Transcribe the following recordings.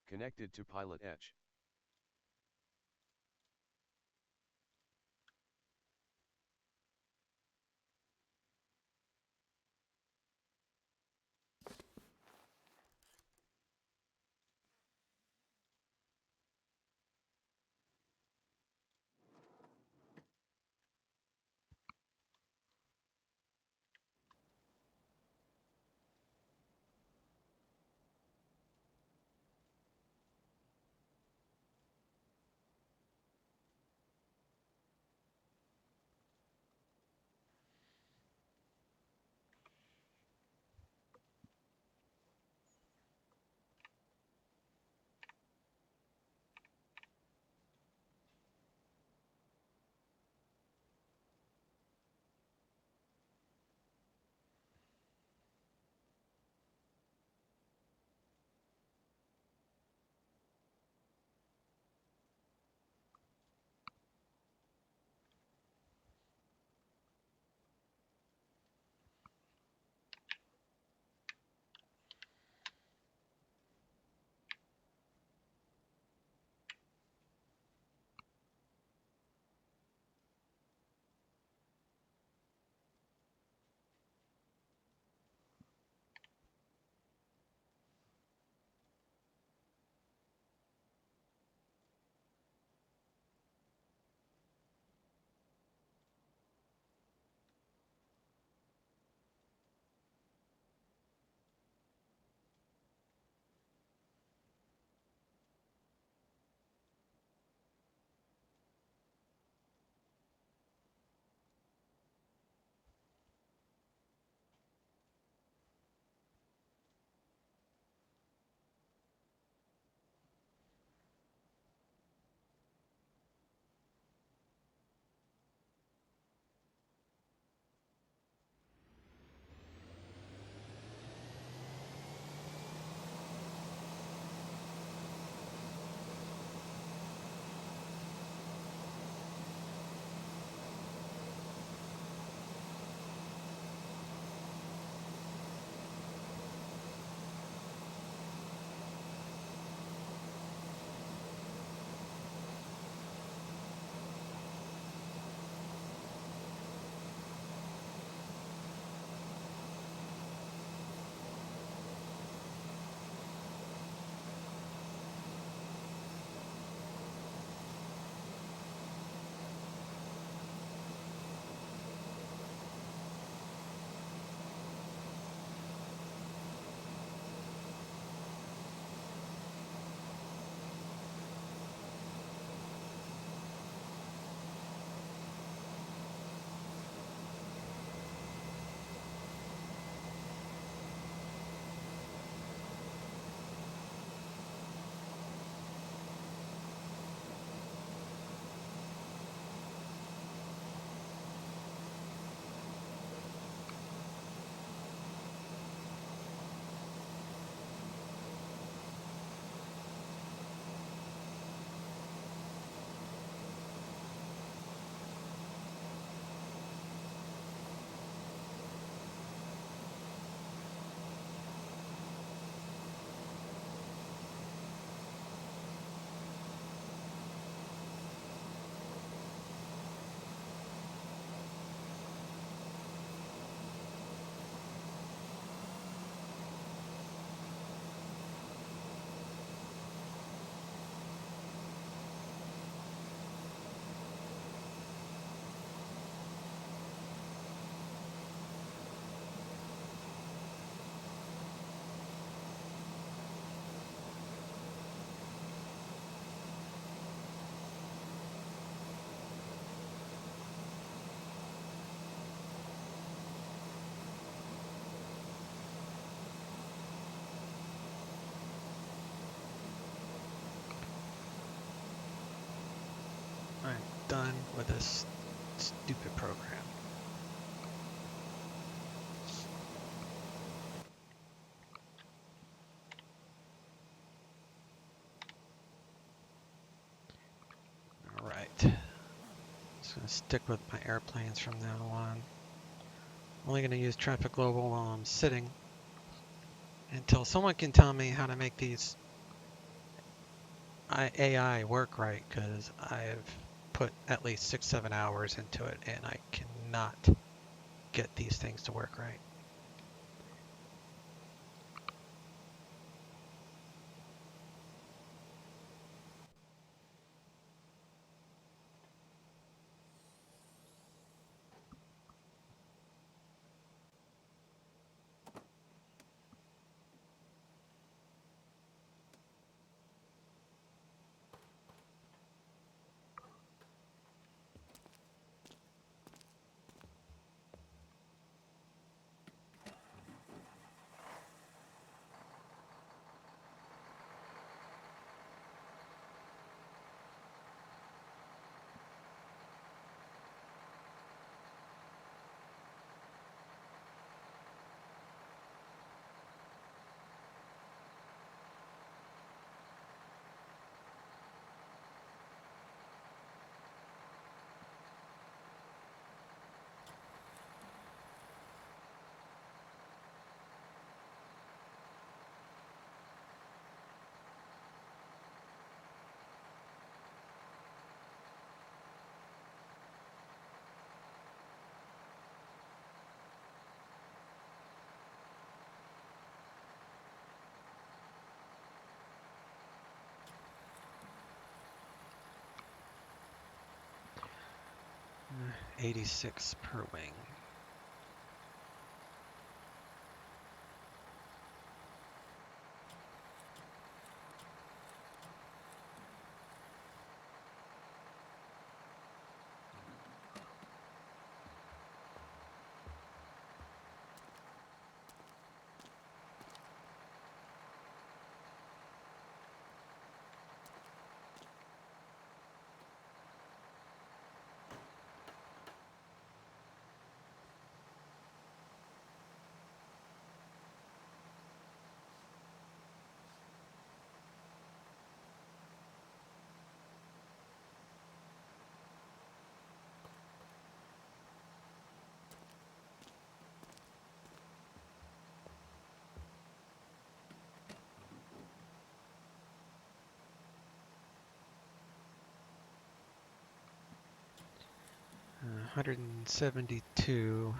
Connected to PilotEdge. I'm done with this stupid program. All right. Just gonna stick with my airplanes from now on. Only gonna use Traffic Global while I'm sitting until someone can tell me how to make these AI work right, because I've put at least 6, 7 hours into it, and I cannot get these things to work right. Uh, 86 per wing. Uh, 172.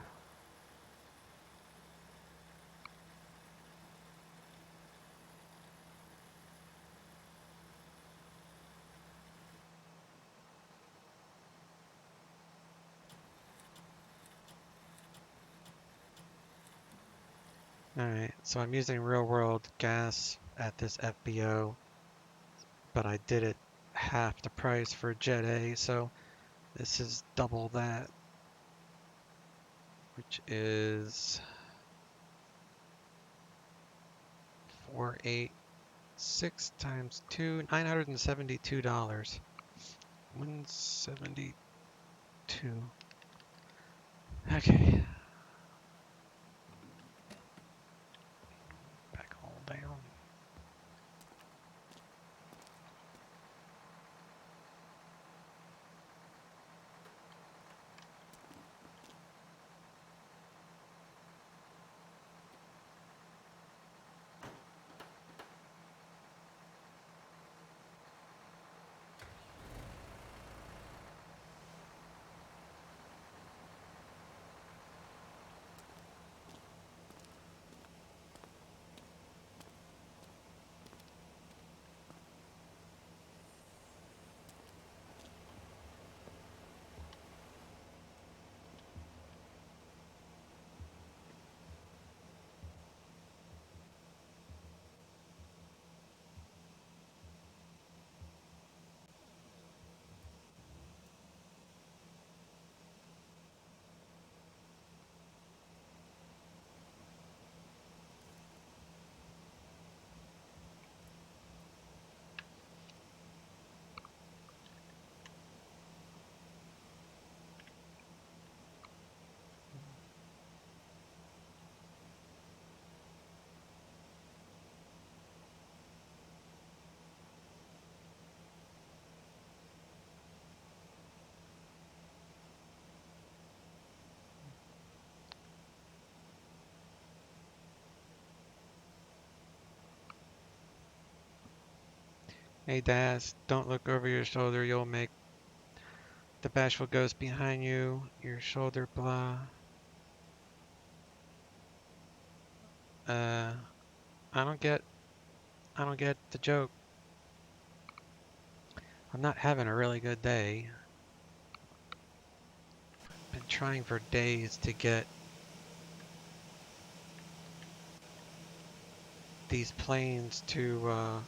Alright, so I'm using real world gas at this FBO, but I did it half the price for Jet A, so this is double that, which is 486 times 2, $972. 172. Okay. Back all down. Hey Daz, don't look over your shoulder. You'll make the bashful ghost behind you. Your shoulder blah. Uh, I don't get, I don't get the joke. I'm not having a really good day. Been trying for days to get these planes to,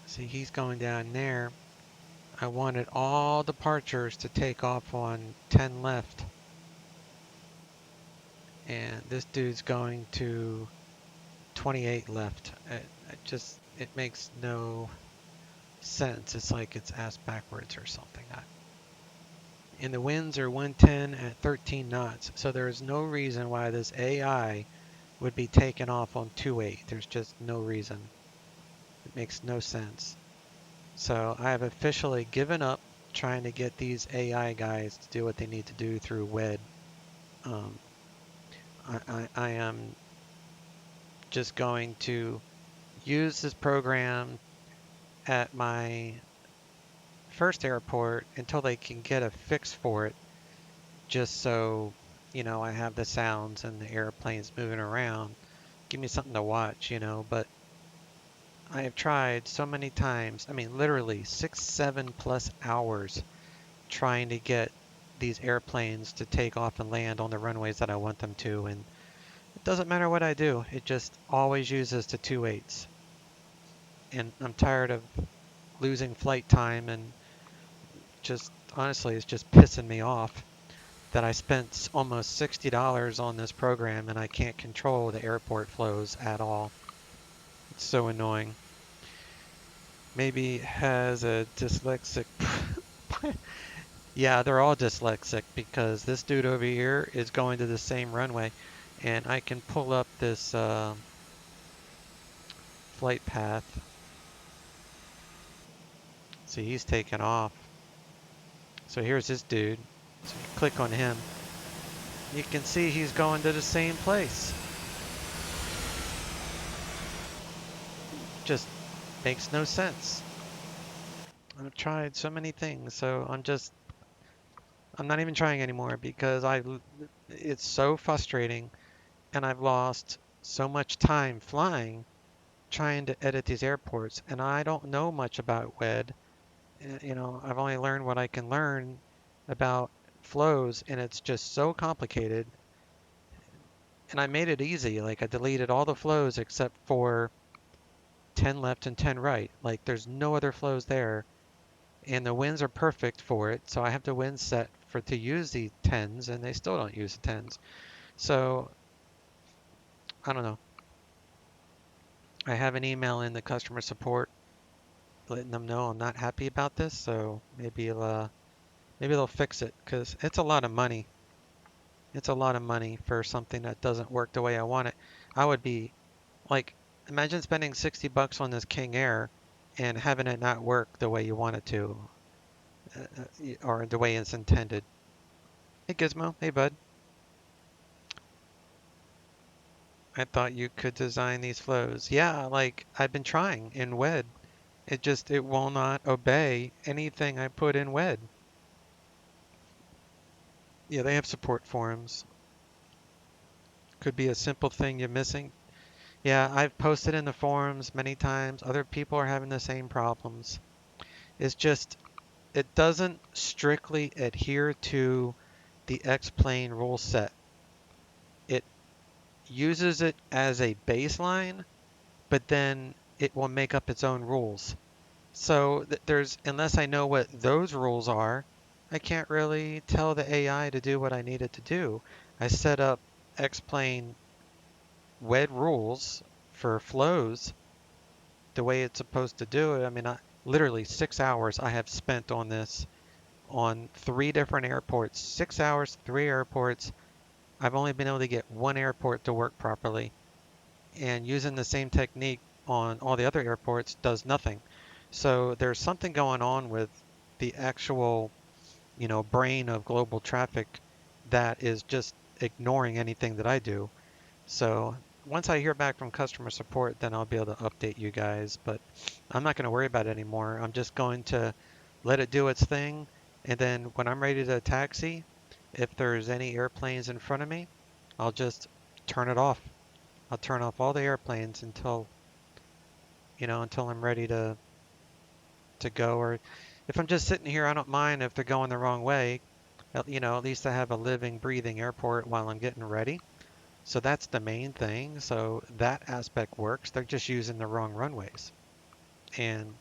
see he's going down there. I wanted all departures to take off on 10 left. And this dude's going to 28 left. It makes no sense. It's like it's ass backwards or something. And the winds are 110 at 13 knots. So there's no reason why this AI would be taken off on 2.8. There's just no reason. It makes no sense. So I have officially given up trying to get these AI guys to do what they need to do through WED. Um, I am just going to use this program at my first airport until they can get a fix for it, just so, I have the sounds and the airplanes moving around. Give me something to watch, but I have tried so many times. I mean, literally 6, 7+ hours trying to get these airplanes to take off and land on the runways that I want them to. And it doesn't matter what I do. It just always uses the 2.8s. And I'm tired of losing flight time, and just honestly, it's just pissing me off that I spent almost $60 on this program and I can't control the airport flows at all. It's so annoying. Maybe has a dyslexic. Yeah, they're all dyslexic because this dude over here is going to the same runway, and I can pull up this flight path. See, he's taken off. So here's this dude. So you click on him. You can see he's going to the same place. Just makes no sense. I've tried so many things, so I'm not even trying anymore because it's so frustrating, and I've lost so much time flying trying to edit these airports, and I don't know much about WED. I've only learned what I can learn about flows, and it's just so complicated. And I made it easy. Like I deleted all the flows except for 10 left and 10 right. Like there's no other flows there, and the winds are perfect for it. So I have the wind set for to use the 10s, and they still don't use the 10s. So I don't know. I have an email in the customer support letting them know I'm not happy about this. So maybe they'll fix it because it's a lot of money. It's a lot of money for something that doesn't work the way I want it. I would be like, imagine spending $60 on this King Air and having it not work the way you want it to, or the way it's intended. Hey Gizmo, hey bud. I thought you could design these flows. Yeah, like I've been trying in WED. It will not obey anything I put in WED. Yeah, they have support forums. Could be a simple thing you're missing. Yeah, I've posted in the forums many times. Other people are having the same problems. It's just, it doesn't strictly adhere to the X-plane rule set. It uses it as a baseline, but then it will make up its own rules. So unless I know what those rules are, I can't really tell the AI to do what I need it to do. I set up X-plane WED rules for flows the way it's supposed to do it. I mean, literally 6 hours I have spent on this on 3 different airports. 6 hours, 3 airports. I've only been able to get one airport to work properly, and using the same technique on all the other airports does nothing. So there's something going on with the actual, brain of global traffic that is just ignoring anything that I do. So once I hear back from customer support, then I'll be able to update you guys. But I'm not going to worry about it anymore. I'm just going to let it do its thing, and then when I'm ready to taxi, if there's any airplanes in front of me, I'll just turn it off. I'll turn off all the airplanes until, until I'm ready to go. Or if I'm just sitting here, I don't mind if they're going the wrong way. At least I have a living, breathing airport while I'm getting ready. So that's the main thing. So that aspect works. They're just using the wrong runways. And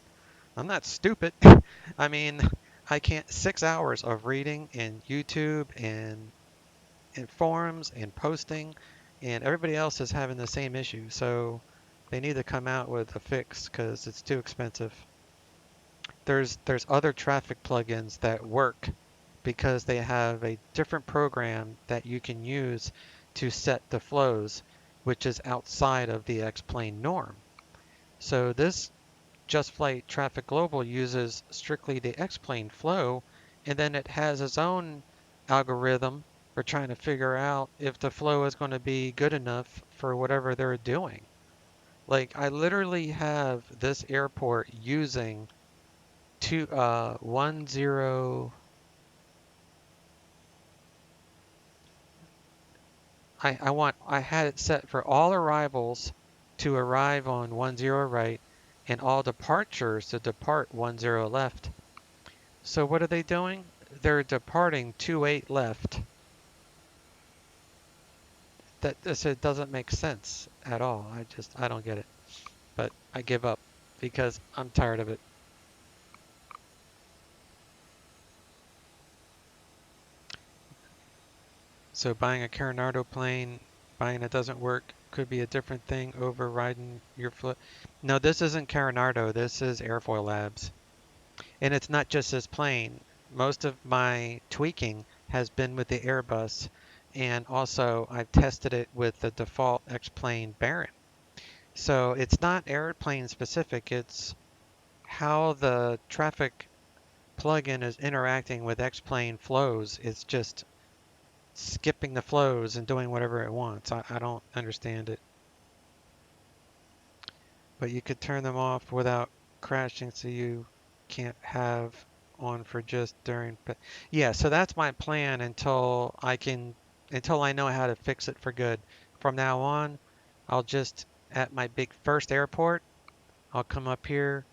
I'm not stupid. I mean, I can't 6 hours of reading in YouTube and forums and posting, and everybody else is having the same issue. So they need to come out with a fix because it's too expensive. There's other traffic plugins that work because they have a different program that you can use to set the flows, which is outside of the X-plane norm. So this Just Flight Traffic Global uses strictly the X-plane flow, and then it has its own algorithm for trying to figure out if the flow is going to be good enough for whatever they're doing. Like I literally have this airport using 10. I had it set for all arrivals to arrive on 10 right and all departures to depart 10 left. So what are they doing? They're departing 28 left. That this it doesn't make sense at all. I don't get it. But I give up because I'm tired of it. So buying a Carinardo plane, buying it doesn't work, could be a different thing overriding your foot. No, this isn't Carinardo. This is Airfoil Labs. And it's not just this plane. Most of my tweaking has been with the Airbus, and also I've tested it with the default X-plane Baron. So it's not airplane specific, it's how the traffic plugin is interacting with X-plane flows. It's just skipping the flows and doing whatever it wants. I don't understand it. But you could turn them off without crashing so you can't have on for just during. Yeah, so that's my plan until I know how to fix it for good. From now on, I'll just at my big first airport, I'll come up here,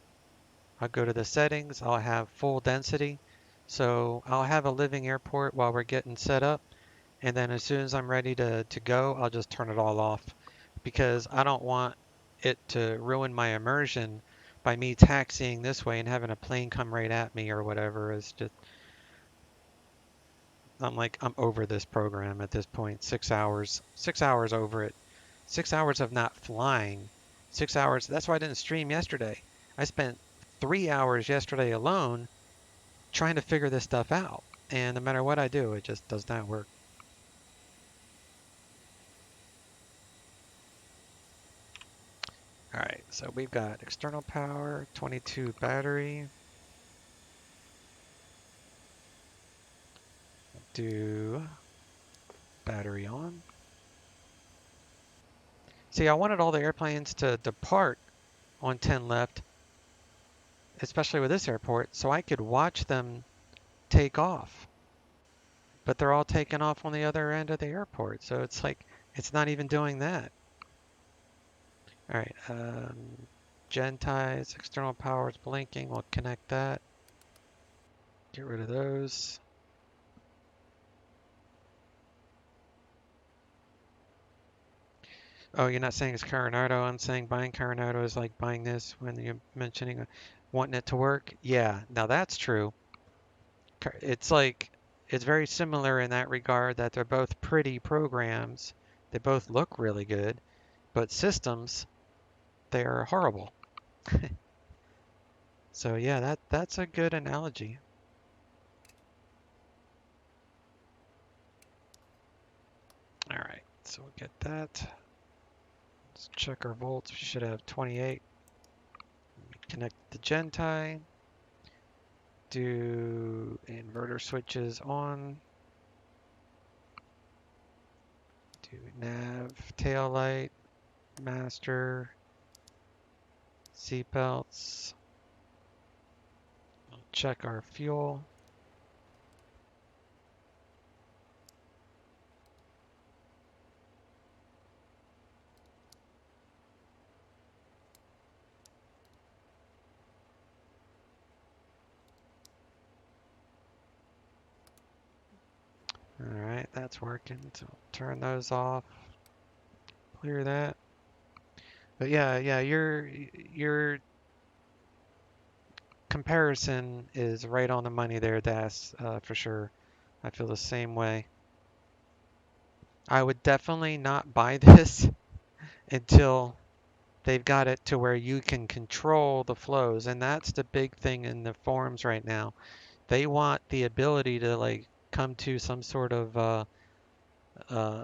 I'll go to the settings, I'll have full density. So I'll have a living airport while we're getting set up. And then as soon as I'm ready to go, I'll just turn it all off because I don't want it to ruin my immersion by me taxiing this way and having a plane come right at me or whatever. It's just, I'm over this program at this point. 6 hours, 6 hours over it. 6 hours of not flying. 6 hours. That's why I didn't stream yesterday. I spent 3 hours yesterday alone trying to figure this stuff out. And no matter what I do, it just does not work. All right, so we've got external power, 22 battery. Do battery on. See, I wanted all the airplanes to depart on 10 left, especially with this airport, so I could watch them take off. But they're all taking off on the other end of the airport, so it's like, it's not even doing that. All right, gen ties, external power is blinking. We'll connect that. Get rid of those. Oh, you're not saying it's Coronado. I'm saying buying Coronado is like buying this when you're mentioning wanting it to work. Yeah, now that's true. It's like, it's very similar in that regard that they're both pretty programs. They both look really good, but systems, they're horrible. So yeah, that's a good analogy. All right, so we'll get that. Let's check our volts. We should have 28. Connect the gen tie. Do inverter switches on. Do nav tail light. Master. Seatbelts. Check our fuel. All right, that's working. So turn those off. Clear that. But yeah, your comparison is right on the money there, Das, for sure. I feel the same way. I would definitely not buy this until they've got it to where you can control the flows, and that's the big thing in the forums right now. They want the ability to like come to some sort of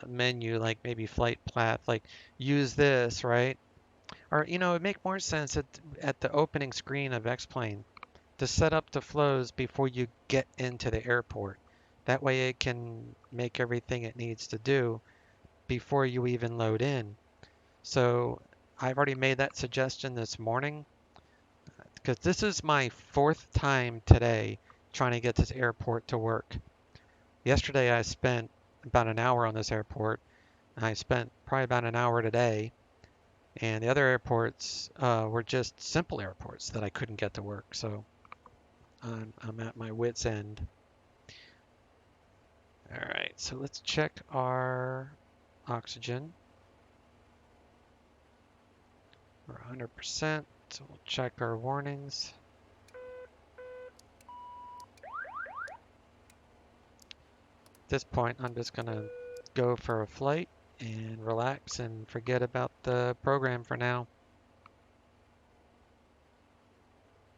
menu, like maybe flight path, like use this, right? Or it'd make more sense at the opening screen of X-Plane to set up the flows before you get into the airport. That way it can make everything it needs to do before you even load in. So I've already made that suggestion this morning because this is my fourth time today trying to get this airport to work. Yesterday I spent about an hour on this airport. I spent probably about an hour today, and the other airports were just simple airports that I couldn't get to work. So I'm at my wit's end. All right, so let's check our oxygen. We're 100%, so we'll check our warnings. At this point, I'm just gonna go for a flight and relax and forget about the program for now.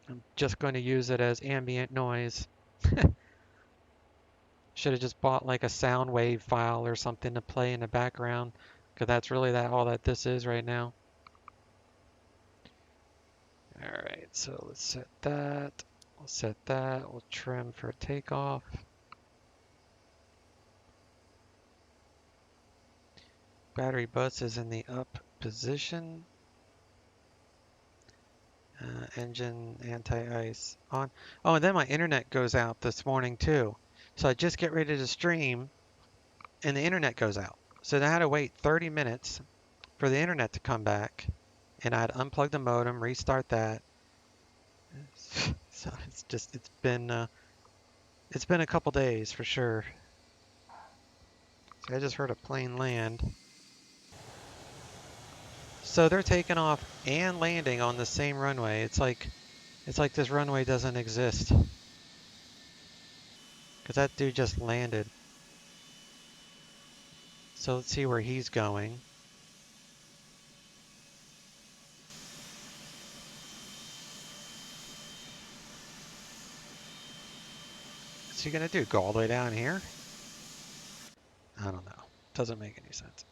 I'm just going to use it as ambient noise. Should have just bought like a sound wave file or something to play in the background, because that's really all that this is right now. All right, so let's set that. We'll set that. We'll trim for takeoff. Battery bus is in the up position. Engine anti-ice on. Oh, and then my internet goes out this morning too. So I just get ready to stream and the internet goes out. So then I had to wait 30 minutes for the internet to come back, and I'd unplug the modem, restart that. So it's been a couple days for sure. So I just heard a plane land. So they're taking off and landing on the same runway. It's like this runway doesn't exist. Because that dude just landed. So let's see where he's going. What's he gonna do? Go all the way down here? I don't know. Doesn't make any sense.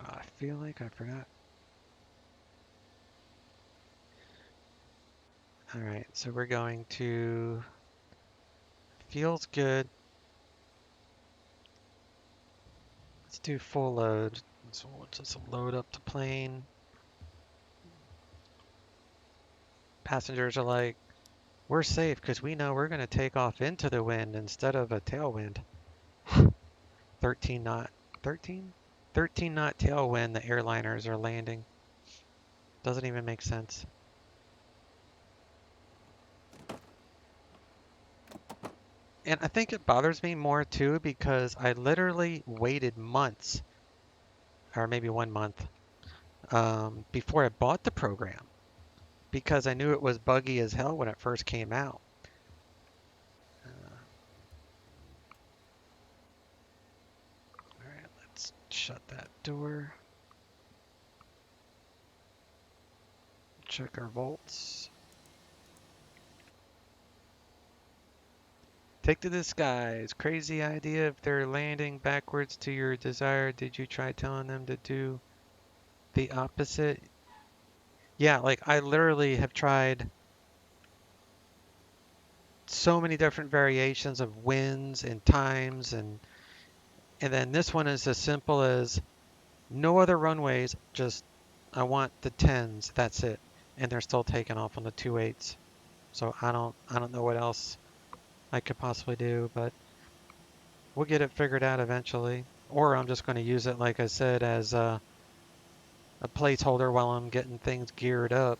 I feel like I forgot. All right, so we're going to, feels good. Let's do full load. So we'll just load up the plane. Passengers are like, we're safe because we know we're going to take off into the wind instead of a tailwind. 13 knot, 13? 13 knot tailwind, the airliners are landing. Doesn't even make sense. And I think it bothers me more too because I literally waited months, or maybe 1 month, before I bought the program because I knew it was buggy as hell when it first came out. All right, let's shut that door. Check our volts. Take to the skies. Crazy idea if they're landing backwards to your desire. Did you try telling them to do the opposite? Yeah, like I literally have tried. so many different variations of winds and times, and then this one is as simple as no other runways, just I want the 10s, that's it. And they're still taking off on the 2.8s. So I don't know what else I could possibly do, but we'll get it figured out eventually. Or I'm just going to use it, like I said, as a placeholder while I'm getting things geared up.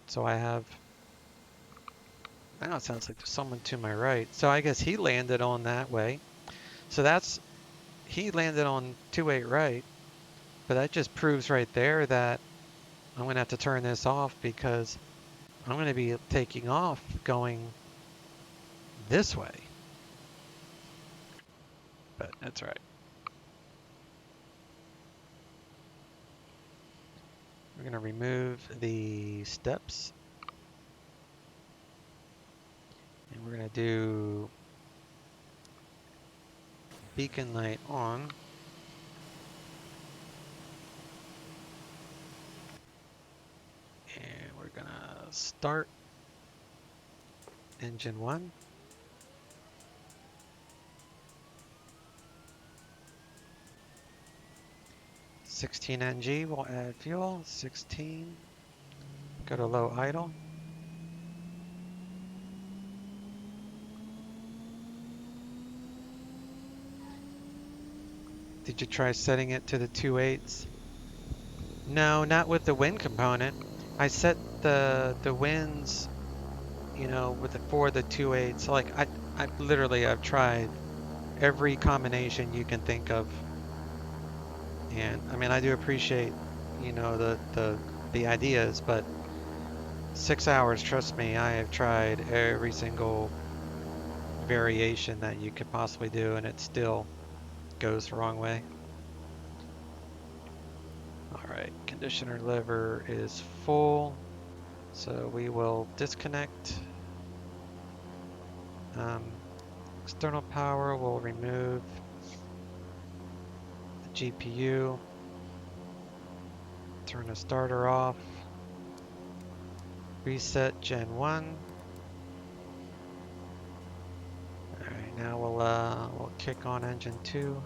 So I have, now it sounds like there's someone to my right. So I guess he landed on that way. So he landed on 2.8 right. But that just proves right there that I'm going to have to turn this off because I'm going to be taking off going this way. But that's right. We're going to remove the steps. And we're going to do beacon light on. And we're going to start engine 1. (16 NG) will add fuel. 16. Go to low idle. Did you try setting it to the 2.8s? No, not with the wind component. I set the winds, you know, with the for the 2.8s. Like I literally I've tried every combination you can think of. And I mean, I do appreciate, you know, the ideas, but 6 hours, trust me, I have tried every single variation that you could possibly do, and it still goes the wrong way. All right, conditioner lever is full, so we will disconnect. External power will remove the GPU, turn the starter off, reset Gen 1. All right, now we'll kick on engine 2.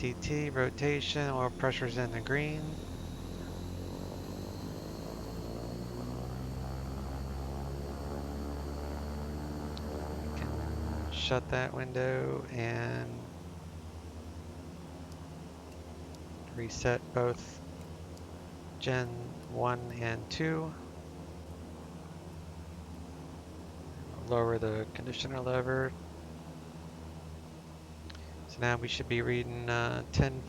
ITT rotation, oil pressure's in the green. We can shut that window and reset both Gen 1 and 2. Lower the conditioner lever. So now we should be reading 10.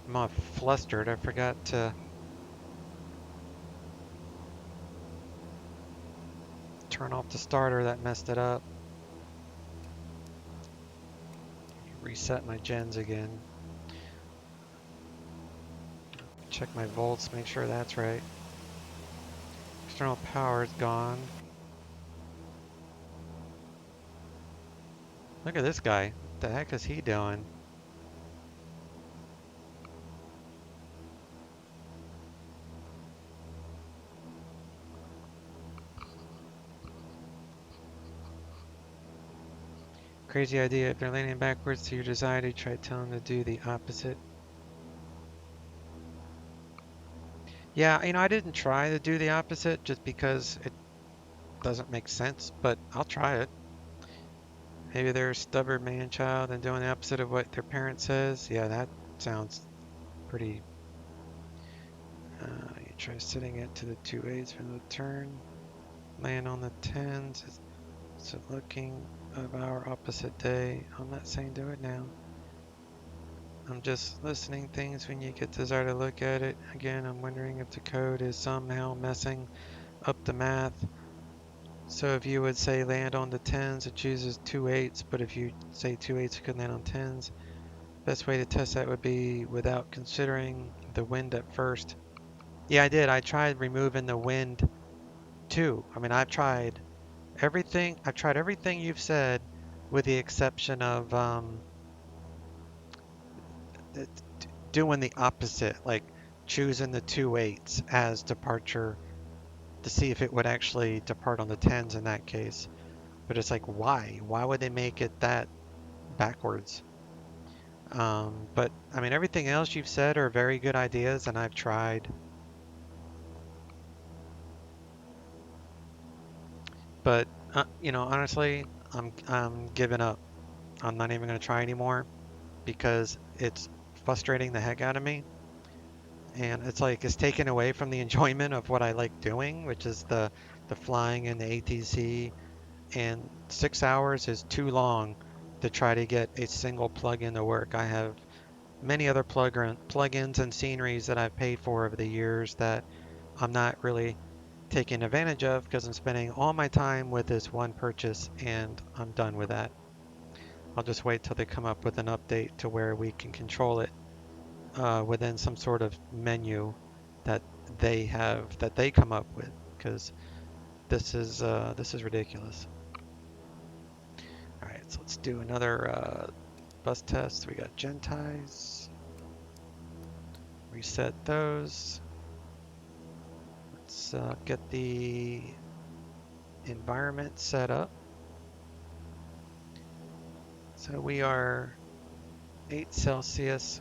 I'm all flustered. I forgot to turn off the starter. That messed it up. Reset my gens again. Check my volts, make sure that's right. External power is gone. Look at this guy. What the heck is he doing? Crazy idea. If they're landing backwards to your design, try telling them to do the opposite. Yeah, you know, I didn't try to do the opposite just because it doesn't make sense, but I'll try it. Maybe they're a stubborn man-child and doing the opposite of what their parent says. Yeah, that sounds pretty... you try setting it to the 2.8s for the turn. Land on the 10s. It's looking of our opposite day. I'm not saying do it now. I'm just listening things when you get to start to look at it. Again, I'm wondering if the code is somehow messing up the math. So if you would say land on the 10s, it chooses 2 8s, but if you say 2 8s, it could land on 10s. Best way to test that would be without considering the wind at first. Yeah, I did. I tried removing the wind too. I mean, I've tried everything. I've tried everything you've said, with the exception of doing the opposite, like choosing the 2 8s as departure to see if it would actually depart on the 10s in that case. But it's like, why? Why would they make it that backwards? But I mean, everything else you've said are very good ideas, and I've tried. But honestly, I'm giving up. I'm not even going to try anymore because it's frustrating the heck out of me, and it's like it's taken away from the enjoyment of what I like doing, which is the flying and the ATC. And 6 hours is too long to try to get a single plugin to work. I have many other plugins and sceneries that I've paid for over the years that I'm not really taking advantage of because I'm spending all my time with this one purchase, and I'm done with that. I'll just wait till they come up with an update to where we can control it within some sort of menu that they come up with, because this is ridiculous. All right, so let's do another bus test. We got Gentiles. Reset those. Let's get the environment set up. So we are 8 Celsius.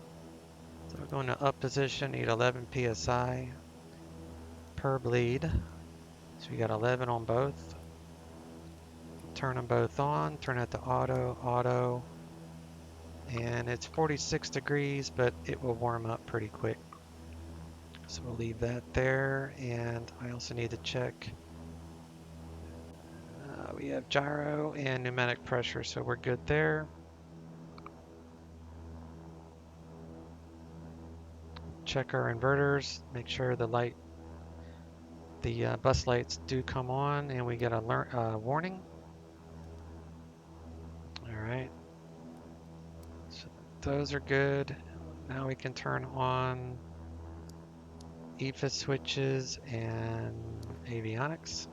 So we're going to up position, need 11 psi per bleed. So we got 11 on both. Turn them both on, turn it to auto, auto. And it's 46 degrees, but it will warm up pretty quick. So we'll leave that there. And I also need to check. We have gyro and pneumatic pressure, so we're good there. Check our inverters, make sure the bus lights do come on, and we get a warning. All right, so those are good. Now we can turn on EFIS switches and avionics.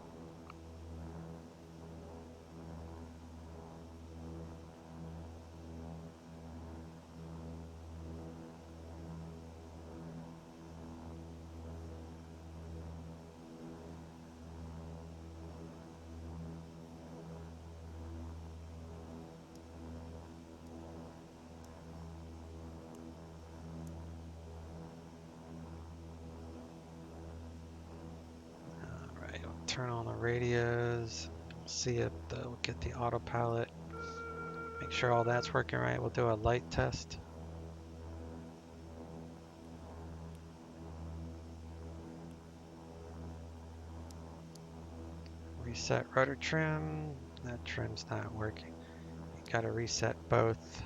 All right, we'll turn on the radios. See if we'll get the autopilot. Make sure all that's working right. We'll do a light test. Reset rudder trim. That trim's not working. You gotta reset both.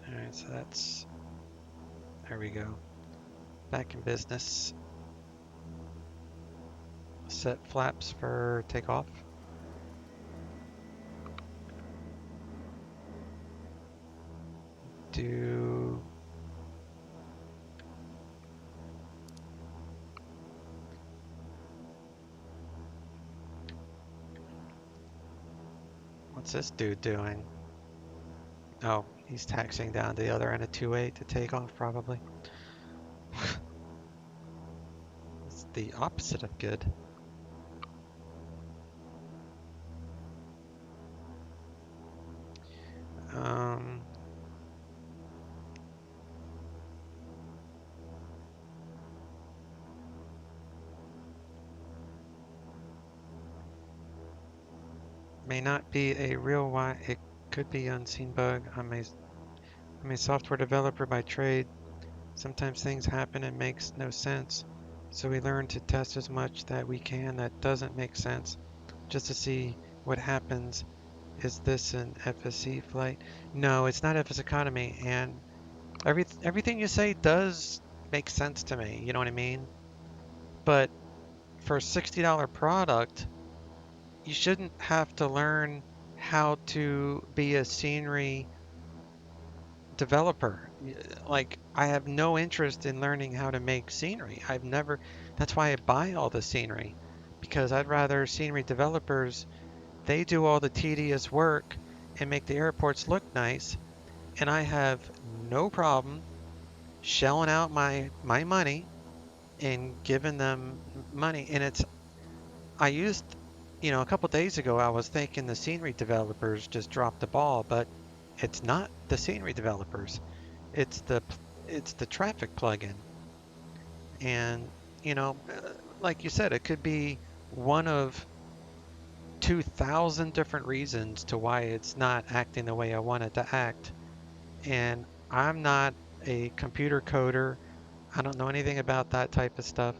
Alright, so there we go. Back in business. Set flaps for takeoff. What's this dude doing? Oh, he's taxiing down to the other end of 2-8 to take off, probably. It's the opposite of good. May not be a real why. It could be unseen bug. I'm a software developer by trade. Sometimes things happen and makes no sense. So we learn to test as much that we can that doesn't make sense, just to see what happens Is this an FSC flight? No, it's not FS economy, and everything you say does make sense to me, you know what I mean? But for a $60 product, you shouldn't have to learn how to be a scenery developer. Like, I have no interest in learning how to make scenery. That's why I buy all the scenery, because I'd rather scenery developers, they do all the tedious work and make the airports look nice, and I have no problem shelling out my money and giving them money. And I used, a couple days ago, I was thinking the scenery developers just dropped the ball, but it's not the scenery developers. It's the traffic plugin. And, like you said, it could be one of 2,000 different reasons to why it's not acting the way I want it to act. And I'm not a computer coder. I don't know anything about that type of stuff.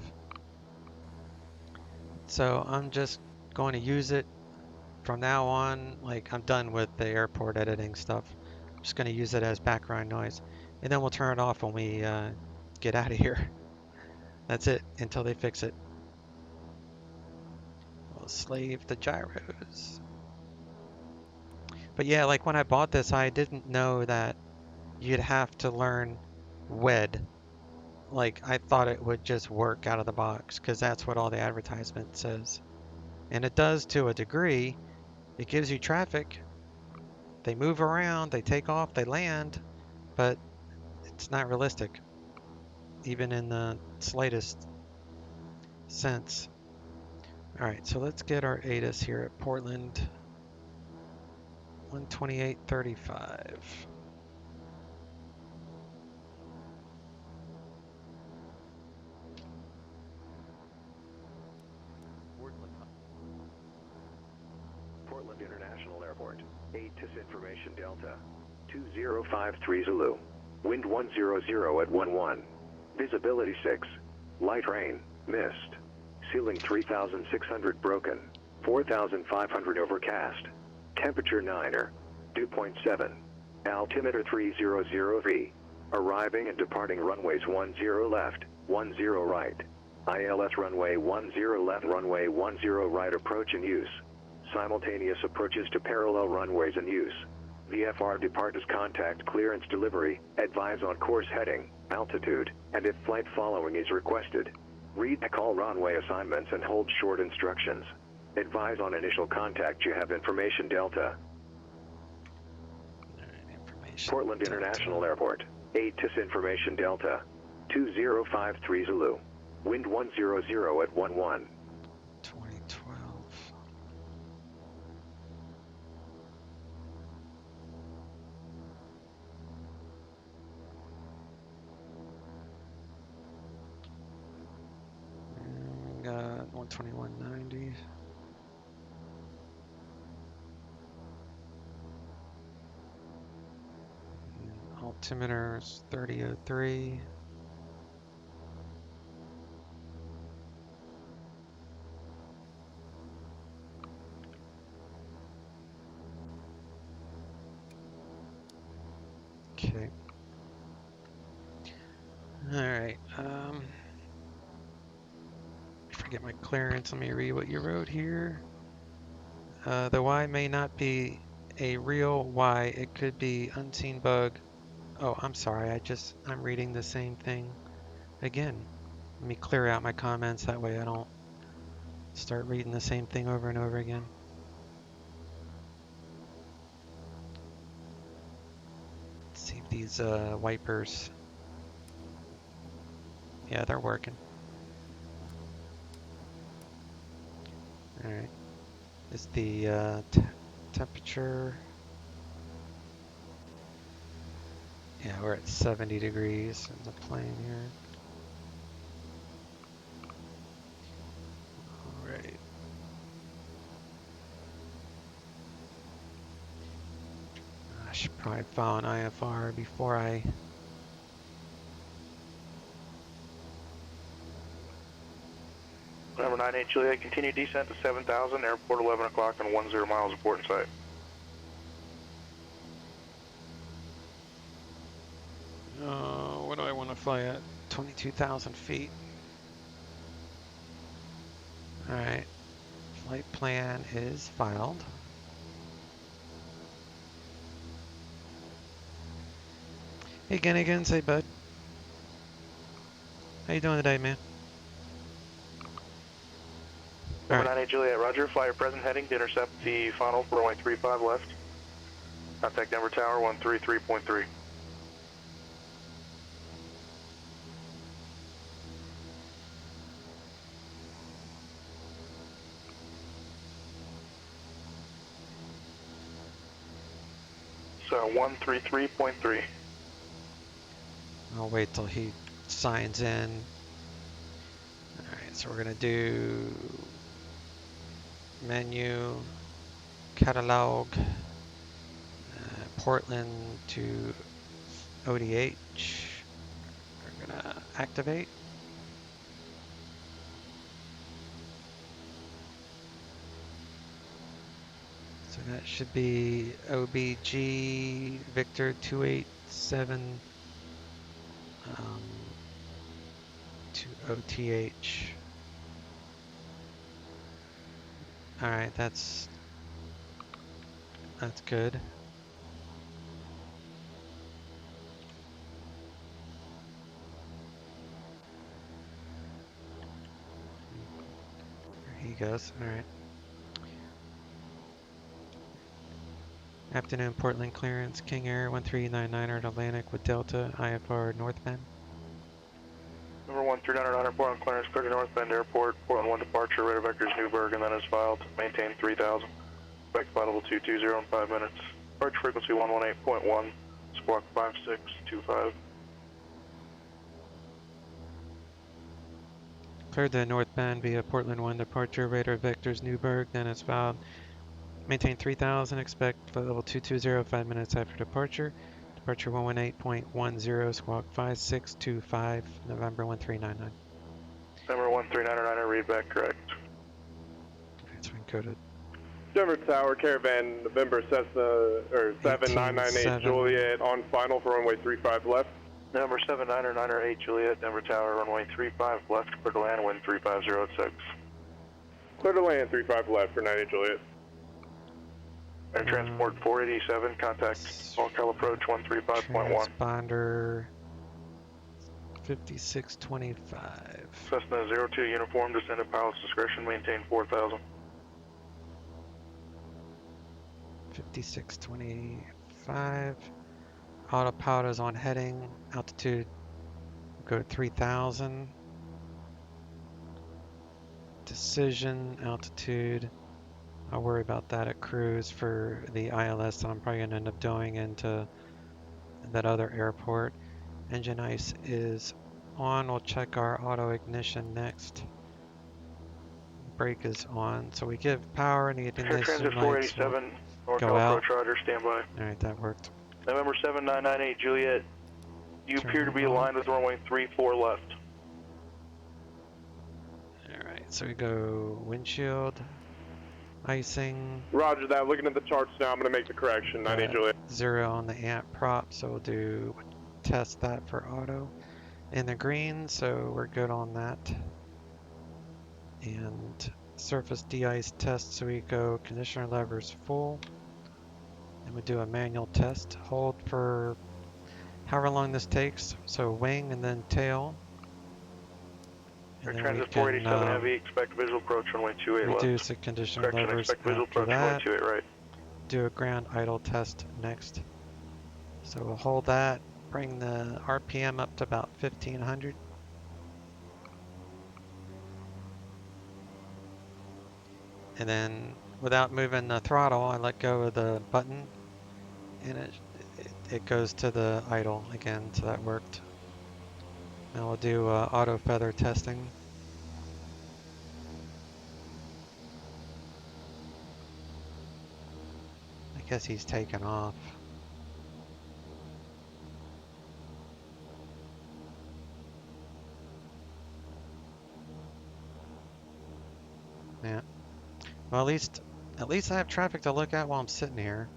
So I'm just going to use it from now on. Like, I'm done with the airport editing stuff. I'm just going to use it as background noise. And then we'll turn it off when we get out of here. That's it until they fix it. We'll slave the gyros. But yeah, like when I bought this, I didn't know that you'd have to learn WED. Like, I thought it would just work out of the box because that's what all the advertisement says. And it does to a degree. It gives you traffic. They move around, they take off, they land, but it's not realistic, even in the slightest sense. All right, so let's get our ATIS here at Portland 128.35. Portland International Airport. ATIS information Delta. 2053 Zulu. Wind 100 at 11. Visibility 6. Light rain. Mist. Ceiling 3,600 broken. 4,500 overcast. Temperature 9er. Dew point 7. Altimeter 3003. Arriving and departing runways 10 left, 10 right. ILS runway 10 left, runway 10 right approach in use. Simultaneous approaches to parallel runways in use. VFR departures contact clearance delivery, advise on course heading, altitude, and if flight following is requested. Read all runway assignments and hold short instructions. Advise on initial contact. You have information Delta. Portland International Airport. ATIS information Delta. 2053 Zulu. Wind 100 at 11. 2012. Got 121.90. Altimeter is 3003. Okay. All right. Forget my clearance. Let me read what you wrote here. The Y may not be a real Y. It could be unseen bug. Oh, I'm sorry. I'm reading the same thing again. Let me clear out my comments. That way I don't start reading the same thing over and over again. Let's see if these wipers. Yeah, they're working. All right. Is the temperature? Yeah, we're at 70 degrees in the plane here. All right. I should probably file an IFR before I... Number 98 Juliet, continue descent to 7,000, airport 11 o'clock and 10 miles of port in sight. What do I want to fly at? 22,000 feet. Alright. Flight plan is filed. Hey Ginnigan, say bud. How you doing today, man? Number 98 Juliet, roger. Flyer present heading to intercept the final for runway 35 left. Contact Denver Tower 133.3. So 133.3. I'll wait till he signs in. Alright, so we're gonna do menu, catalog, Portland to ODH. We're gonna activate. So that should be OBG Victor 287 to OTH. All right, that's good. There he goes. All right. Afternoon, Portland clearance, King Air 1399er at Atlantic with Delta, IFR northbound. Number 139 Portland clearance, clear to North Bend Airport, Portland 1 departure, radar vectors Newburgh, and then is filed. Maintain 3000. Expect flight level 220 in 5 minutes. Departure frequency 118.1, squawk 5625. Cleared the northbound via Portland 1 departure, radar vectors Newburgh, then is filed. Maintain 3000, expect flight level 220 5 minutes after departure. Departure 118.10, squawk 5625, November 1399. Number 139er, read back correct. Okay, so we can go to Denver Tower, Caravan, November Cessna, or 7998 Juliet, on final for runway 35 left. Number 7998 Juliet, Denver Tower, runway 35 left, clear to land, wind 350 at 6. Clear to land, 35 left for 98 Juliet. Air transport 487, contact Alcal approach 135.1. transponder 5625. Cessna 02 uniform, descendant pilot's discretion, maintain 4000. 5625. Autopilot is on heading. Altitude, go to 3000. Decision, altitude. I'll worry about that at cruise for the ILS that I'm probably going to end up doing into that other airport. Engine ice is on. We'll check our auto ignition next. Brake is on. So we give power and the Air ignition transit lights 487, will go NorCal out. approach, roger, standby. Alright, that worked. November 7998 Juliet, you Turn appear to be it on. aligned with runway 34 left. Alright, so we go windshield, icing, Roger that. Looking at the charts now, I'm going to make the correction. 98 Juliet. 0 on the amp prop, so we'll do test that for auto. In the green, so we're good on that. And surface de-ice test, so we go conditioner levers full. And we do a manual test. Hold for however long this takes, so wing and then tail. Air And then transit we can 487 heavy, expect visual approach runway 28 left. reduce the conditioner Correction, levers expect visual after approach runway that. 28 right. Do a ground idle test next. So we'll hold that, bring the RPM up to about 1500. And then without moving the throttle, I let go of the button and it goes to the idle again, so that worked. Now we'll do auto feather testing. I guess he's taken off. Yeah. Well, at least I have traffic to look at while I'm sitting here.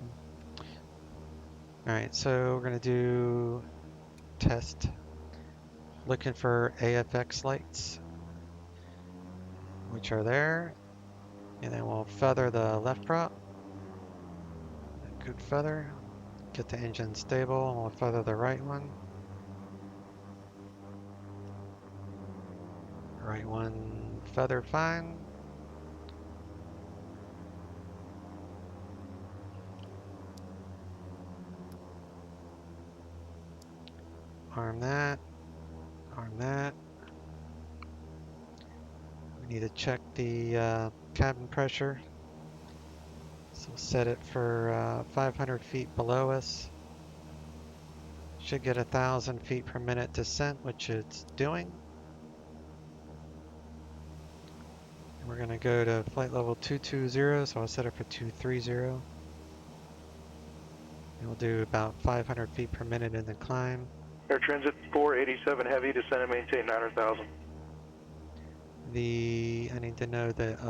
All right, so we're gonna do test. Looking for AFX lights, which are there. And then we'll feather the left prop. Good feather. Get the engine stable, and we'll feather the right one. Right one feather fine. Arm that. Arm that. We need to check the cabin pressure. So set it for 500 feet below us. Should get 1,000 feet per minute descent, which it's doing. And we're going to go to flight level 220, so I'll set it for 230. And we'll do about 500 feet per minute in the climb. Air Transit 487 Heavy, descend and maintain 900,000. I need to know that,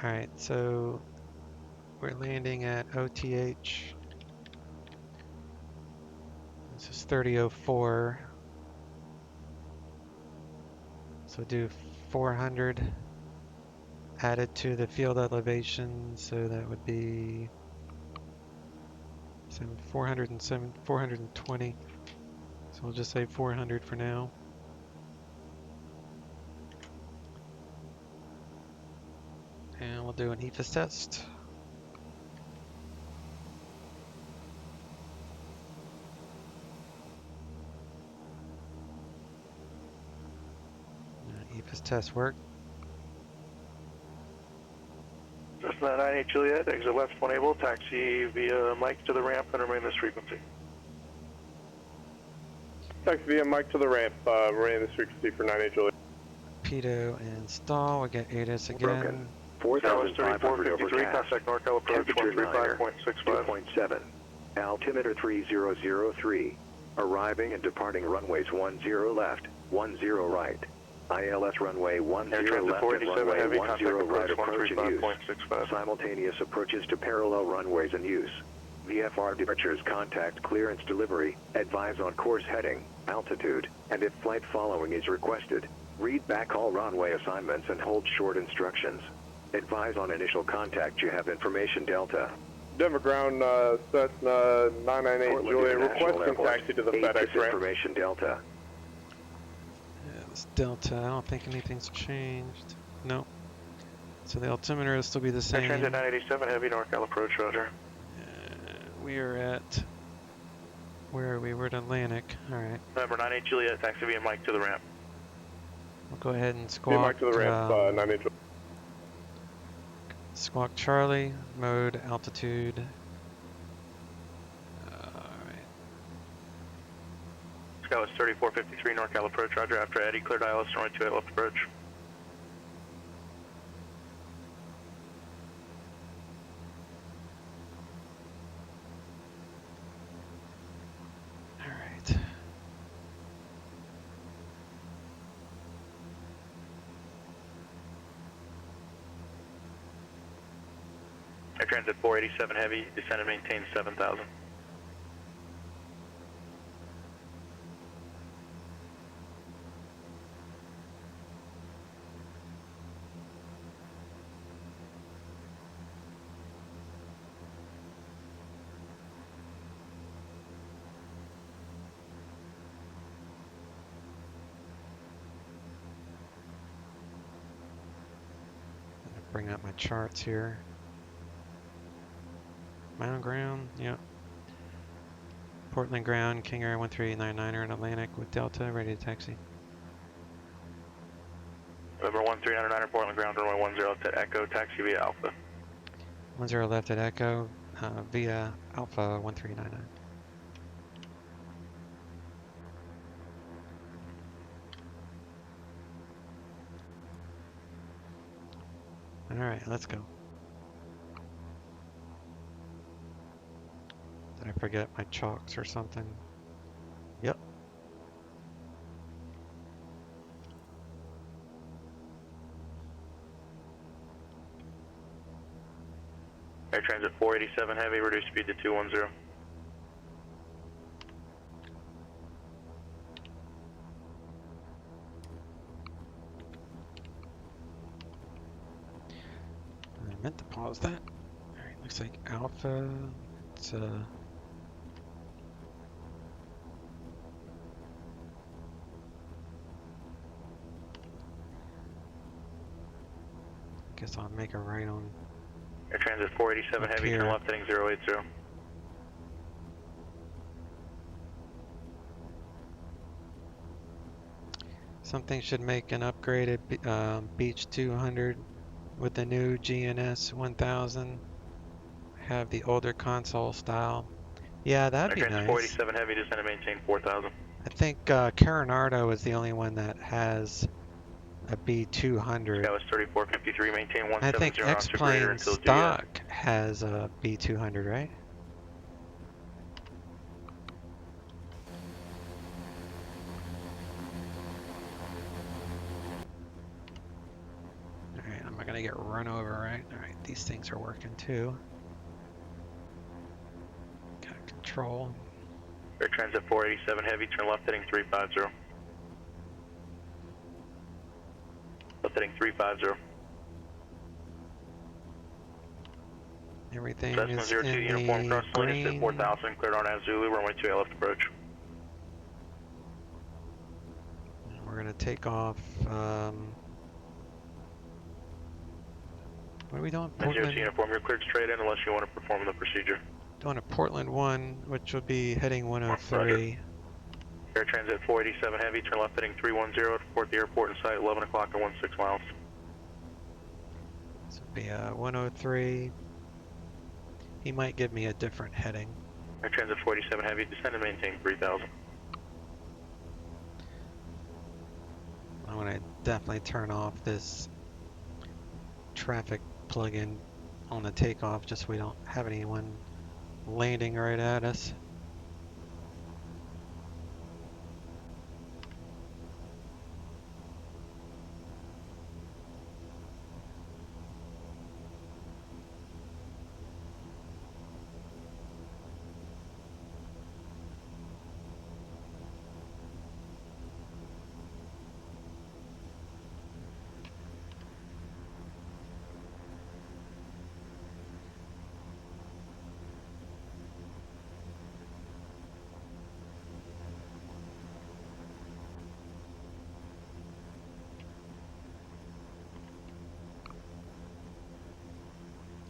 alright, so we're landing at OTH. This is 3004. So do 400 added to the field elevation, so that would be 420. So we'll just say 400 for now. And we'll do an EFIS test. EFIS test worked. Cessna 98 Juliet, exit left when able, taxi via Mike to the ramp and remain this frequency. Taxi via Mike to the ramp, remain this frequency for 98 Juliet. Pido and stall, we'll get ATIS again. Broken. 4,500 overcast. Contact NorCal approach Temperature 135.65. 2.7. Altimeter 3003. Arriving and departing runways 10 left, 10 right. ILS runway 10 left and runway 10 right approach in use. Simultaneous approaches to parallel runways in use. VFR departures, contact clearance delivery, advise on course heading, altitude, and if flight following is requested. Read back all runway assignments and hold short instructions. Advise on initial contact, you have information Delta. Denver ground, Cessna 998 Portland Juliet, International requesting Airport. taxi to the 8 FedEx ramp. information Delta. Yeah, this Delta, I don't think anything's changed. Nope. So the altimeter will still be the Air same. Transit 987 Heavy, NorCal approach, roger. We are at, where are we? We're at Atlantic. Alright. November 98 Juliet, taxi via Mike to the ramp. We'll go ahead and Via squawk, Mike to the ramp, 98 Juliet. squawk Charlie, mode, altitude. Alright. Skywas 3453 NorCal approach, roger. After Eddie, cleared ILS runway 28 left approach. Alright. Air Transit 487 Heavy, descend and maintain 7,000. Bring up my charts here. Mound ground, yep. Portland ground, King Air 1399er in Atlantic with Delta, ready to taxi. November 1399 Portland ground, runway 10 left at Echo, taxi via Alpha. 10 left at Echo, via Alpha 1399. Alright, let's go. Did I forget my chalks or something? Yep. Air Transit 487 Heavy, reduce speed to 210. I meant to pause that. Alright, looks like Alpha. It's guess I'll make a right on. Air Transit 487 Heavy, here. turn left heading 080. Something should make an upgraded Beach 200 with the new GNS 1000. Have the older console style. Yeah, that'd be Air Transit nice. 487 Heavy, descend and maintain 4000. I think Carinardo is the only one that has a B200. Skywest 3453, maintain 170 I think knots or greater X-Plane until stock has a B200, right? Alright, I'm not gonna get run over, right? Alright, these things are working too. Got control. Air Transit 487 Heavy, turn left heading 350. Left heading 350. Everything Cessna is 02 in uniform the cross lane is at green. 4000, cleared on Zulu, runway 28 left approach. We're gonna take off. What are we doing? 02 Portland. uniform, you're cleared straight in unless you want to perform the procedure. Doing a Portland 1, which would be heading 103. Air Transit 487 Heavy, turn left heading 310 to report the airport in sight, 11 o'clock and 16 miles. This would be 103. He might give me a different heading. Air Transit 487 Heavy, descend and maintain 3000. I want to definitely turn off this traffic plug-in on the takeoff just so we don't have anyone landing right at us.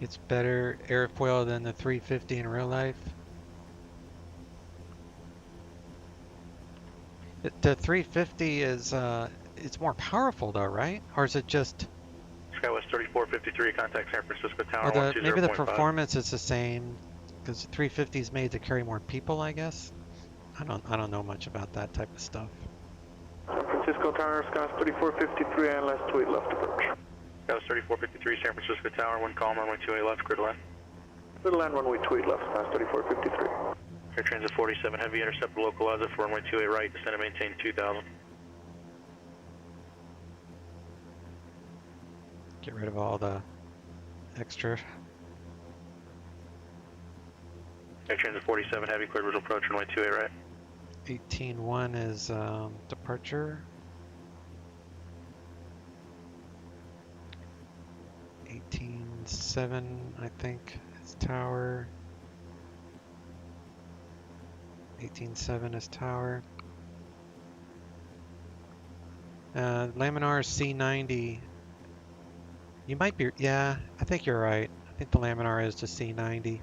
It's better airfoil than the 350 in real life. The 350 is it's more powerful though, right? Or is it just? Skywest 3453, contact San Francisco Tower, Or maybe the 120.5. performance is the same because the 350 is made to carry more people, I guess. I don't know much about that type of stuff. San Francisco Tower, Skywest 3453, and last 28 left approach. Skywest 3453, San Francisco Tower, 1 calm, runway 28 left, clear to land. Clear to land, runway 28 left, Skywest 3453. Air Transit 47 Heavy, intercept localizer for runway 28 right, descend and maintain 2000. Get rid of all the extra. Air Transit 47 Heavy, cleared visual approach, runway 28 right. 18.1 is departure. 18.7, I think, is tower. 18.7 is tower. Laminar C90. You might be, yeah, I think you're right. I think the Laminar is just C90.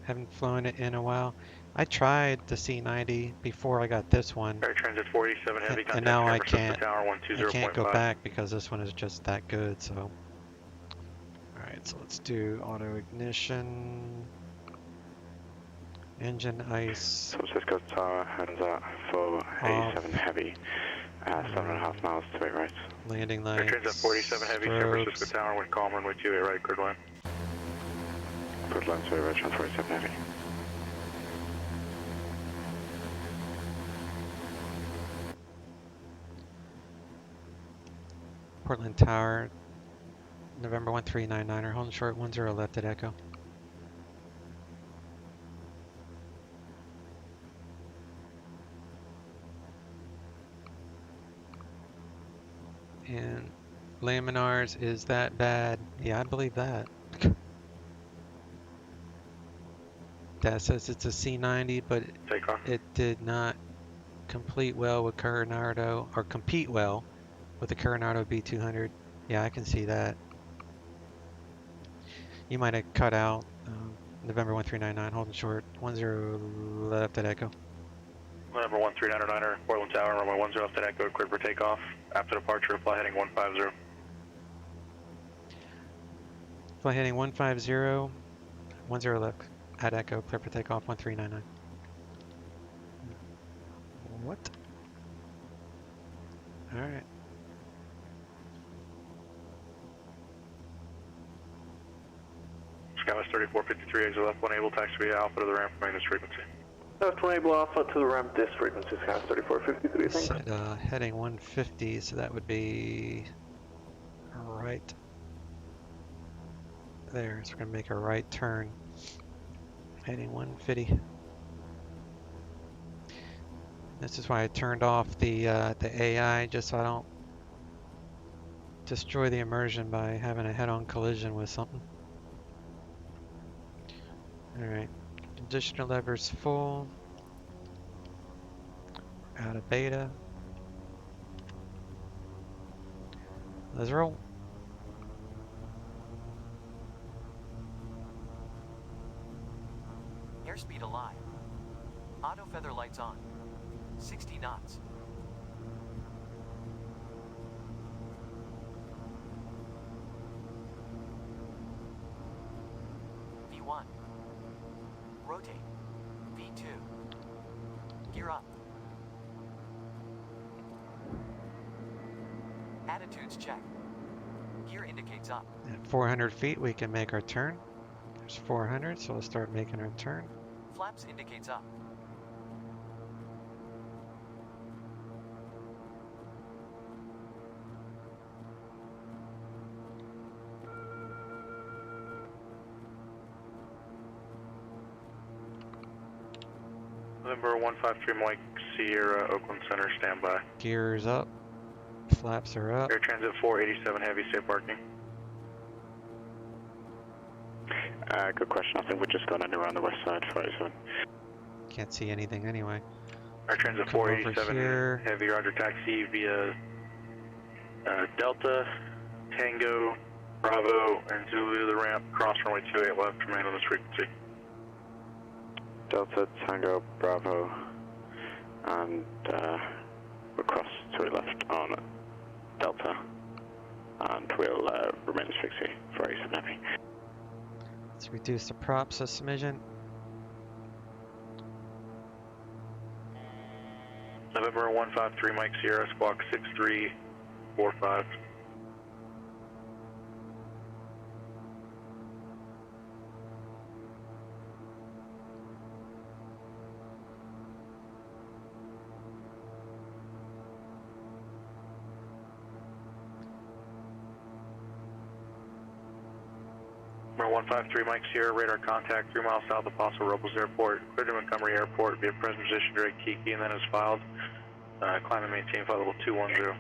Haven't flown it in a while. I tried the C90 before I got this one. Air Transit 47 Heavy, And now I can't, Tower, I can't go back because this one is just that good, so. Alright, so let's do auto ignition. Engine ice. San Francisco Tower, hands out 487 Heavy, 7.5 miles to the right. Landing lights. Air Transit 47 Heavy, San Francisco Tower, 1 calm, runway 28 right, cleared land. Cleared land to the right, Transit 47 Heavy. Portland Tower, November 1399er, holding short 10 left at Echo. Laminars is that bad? Yeah, I believe that. That says it's a C90, but Takeoff. it did not complete well with Coronado, or compete well with the Coronado B200. Yeah, I can see that. You might have cut out November 1399, holding short, 10 left at Echo. Number 1399er, Portland Tower, runway 10 left at Echo, cleared for takeoff. After departure, fly heading 150. Fly heading 150, 10 left at Echo, clear for takeoff, 1399. What? Alright. Skywest 3453, exit left 1 able, taxi via Alpha to the ramp, remain this frequency. Left 1 able Alpha to the ramp, this frequency, Skywest 3453, thanks. Said heading 150, so that would be right there. So we're gonna make a right turn. Heading 150. This is why I turned off the AI, just so I don't destroy the immersion by having a head-on collision with something. Alright, conditioner levers full. Out of beta. Let's roll. Airspeed alive. Auto feather lights on. 60 knots. V1. Rotate. V2. Gear up. Attitudes check. Gear indicates up. At 400 feet we can make our turn. There's 400, so we'll start making our turn. Flaps indicates up. November 153 Mike Sierra, Oakland Center, standby. Gears up. Flaps are up. Air Transit 487 Heavy, stay parking. Good question. I think we're just going in around the west side, 487. Can't see anything anyway. Air Transit Come over 487 here. Heavy, roger, taxi via Delta, Tango, Bravo, and Zulu to the ramp, cross runway 28 left, remain on this frequency. Delta, Tango, Bravo, and we'll cross to the left on Delta, and we'll remain this frequency, 487 Heavy. Let's reduce the props a smidgen. November 153 Mike Sierra, squawk 6345. Number 153 Mike Sierra, radar contact 3 miles south of Paso Robles Airport. Clear to Montgomery Airport via present position direct Kiki, and then is filed. Climb and maintain flight level 210.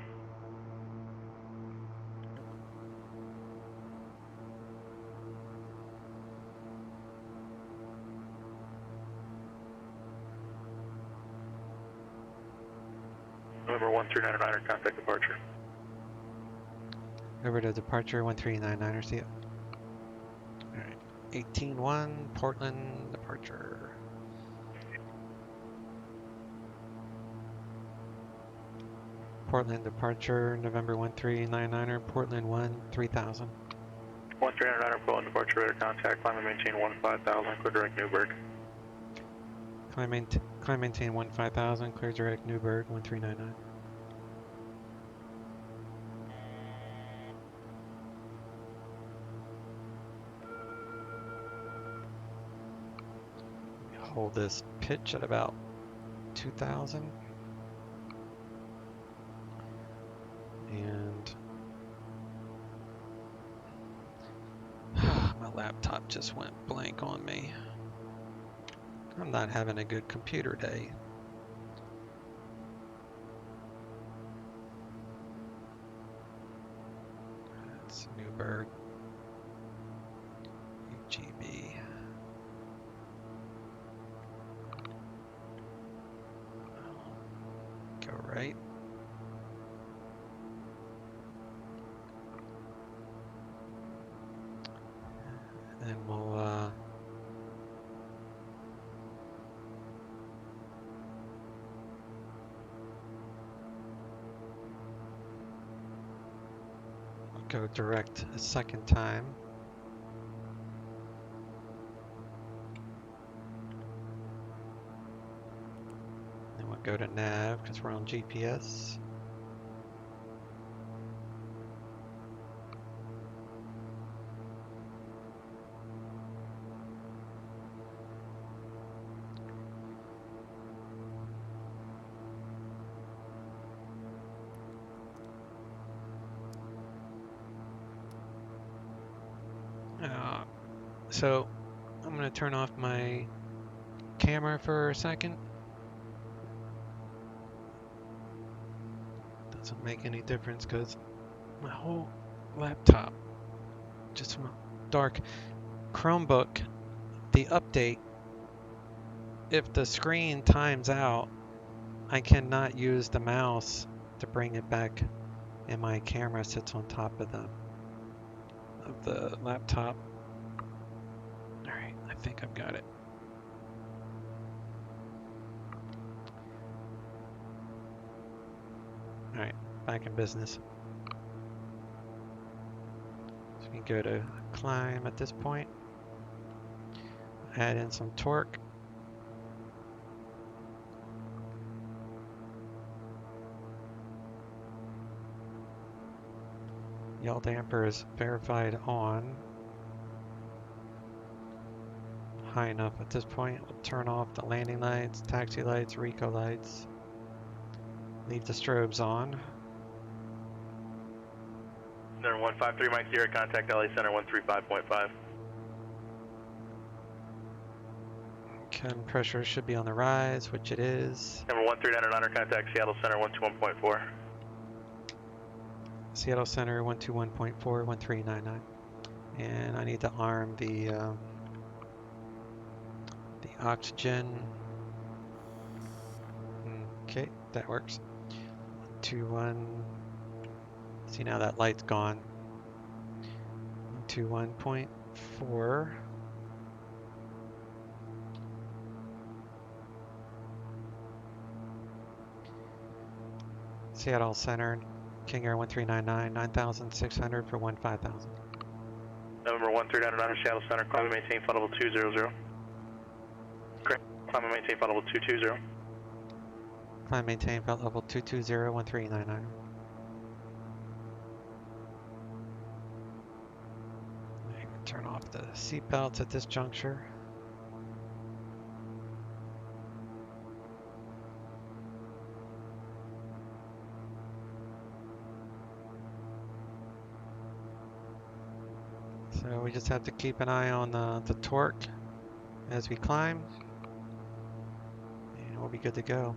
November 1399er, contact departure. Over to departure 1399er, see ya. Alright, 18-1, Portland departure. Portland departure, November 1399er, Portland 1-3000. 1399er, Portland departure, radar contact, climb and maintain 15,000, clear direct Newburgh. Climb maintain 15,000, clear direct Newburgh 1399. Hold this pitch at about 2,000. And my laptop just went blank on me. I'm not having a good computer day. Newburgh. UGB. Go right. And then we'll go direct a second time. Then we'll go to nav because we're on GPS. So I'm going to turn off my camera for a second. Doesn't make any difference because my whole laptop just went dark. Chromebook, the update, if the screen times out, I cannot use the mouse to bring it back, and my camera sits on top of the laptop. All right, I think I've got it. All right, back in business. So we go to climb at this point. Add in some torque. Yaw damper is verified on. High enough at this point. We'll turn off the landing lights, taxi lights, Rico lights. Leave the strobes on. Center 153 Mike Sierra, contact LA Center 135.5. Cabin pressure should be on the rise, which it is. Number 139 Honor, contact Seattle Center 121.4. Seattle Center 121.4, 1399. And I need to arm the oxygen. Okay, that works. 21. See, now that light's gone. 21.4. Seattle Center, King Air 1399, 9,600 for 15,000. November 139 Honor, Seattle Center, climb and maintain flight level 200. Correct, climb and maintain flight level 220. Climb maintain flight level 220, 1399. Turn off the seat belts at this juncture. So we just have to keep an eye on the torque as we climb, and we'll be good to go.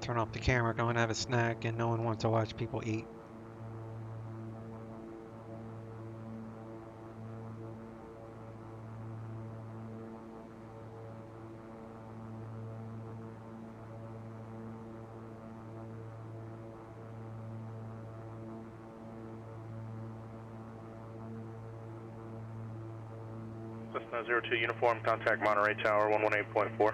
turn off the camera, go and have a snack, and no one wants to watch people eat. Cessna 02 uniform, contact Monterey Tower 118.4.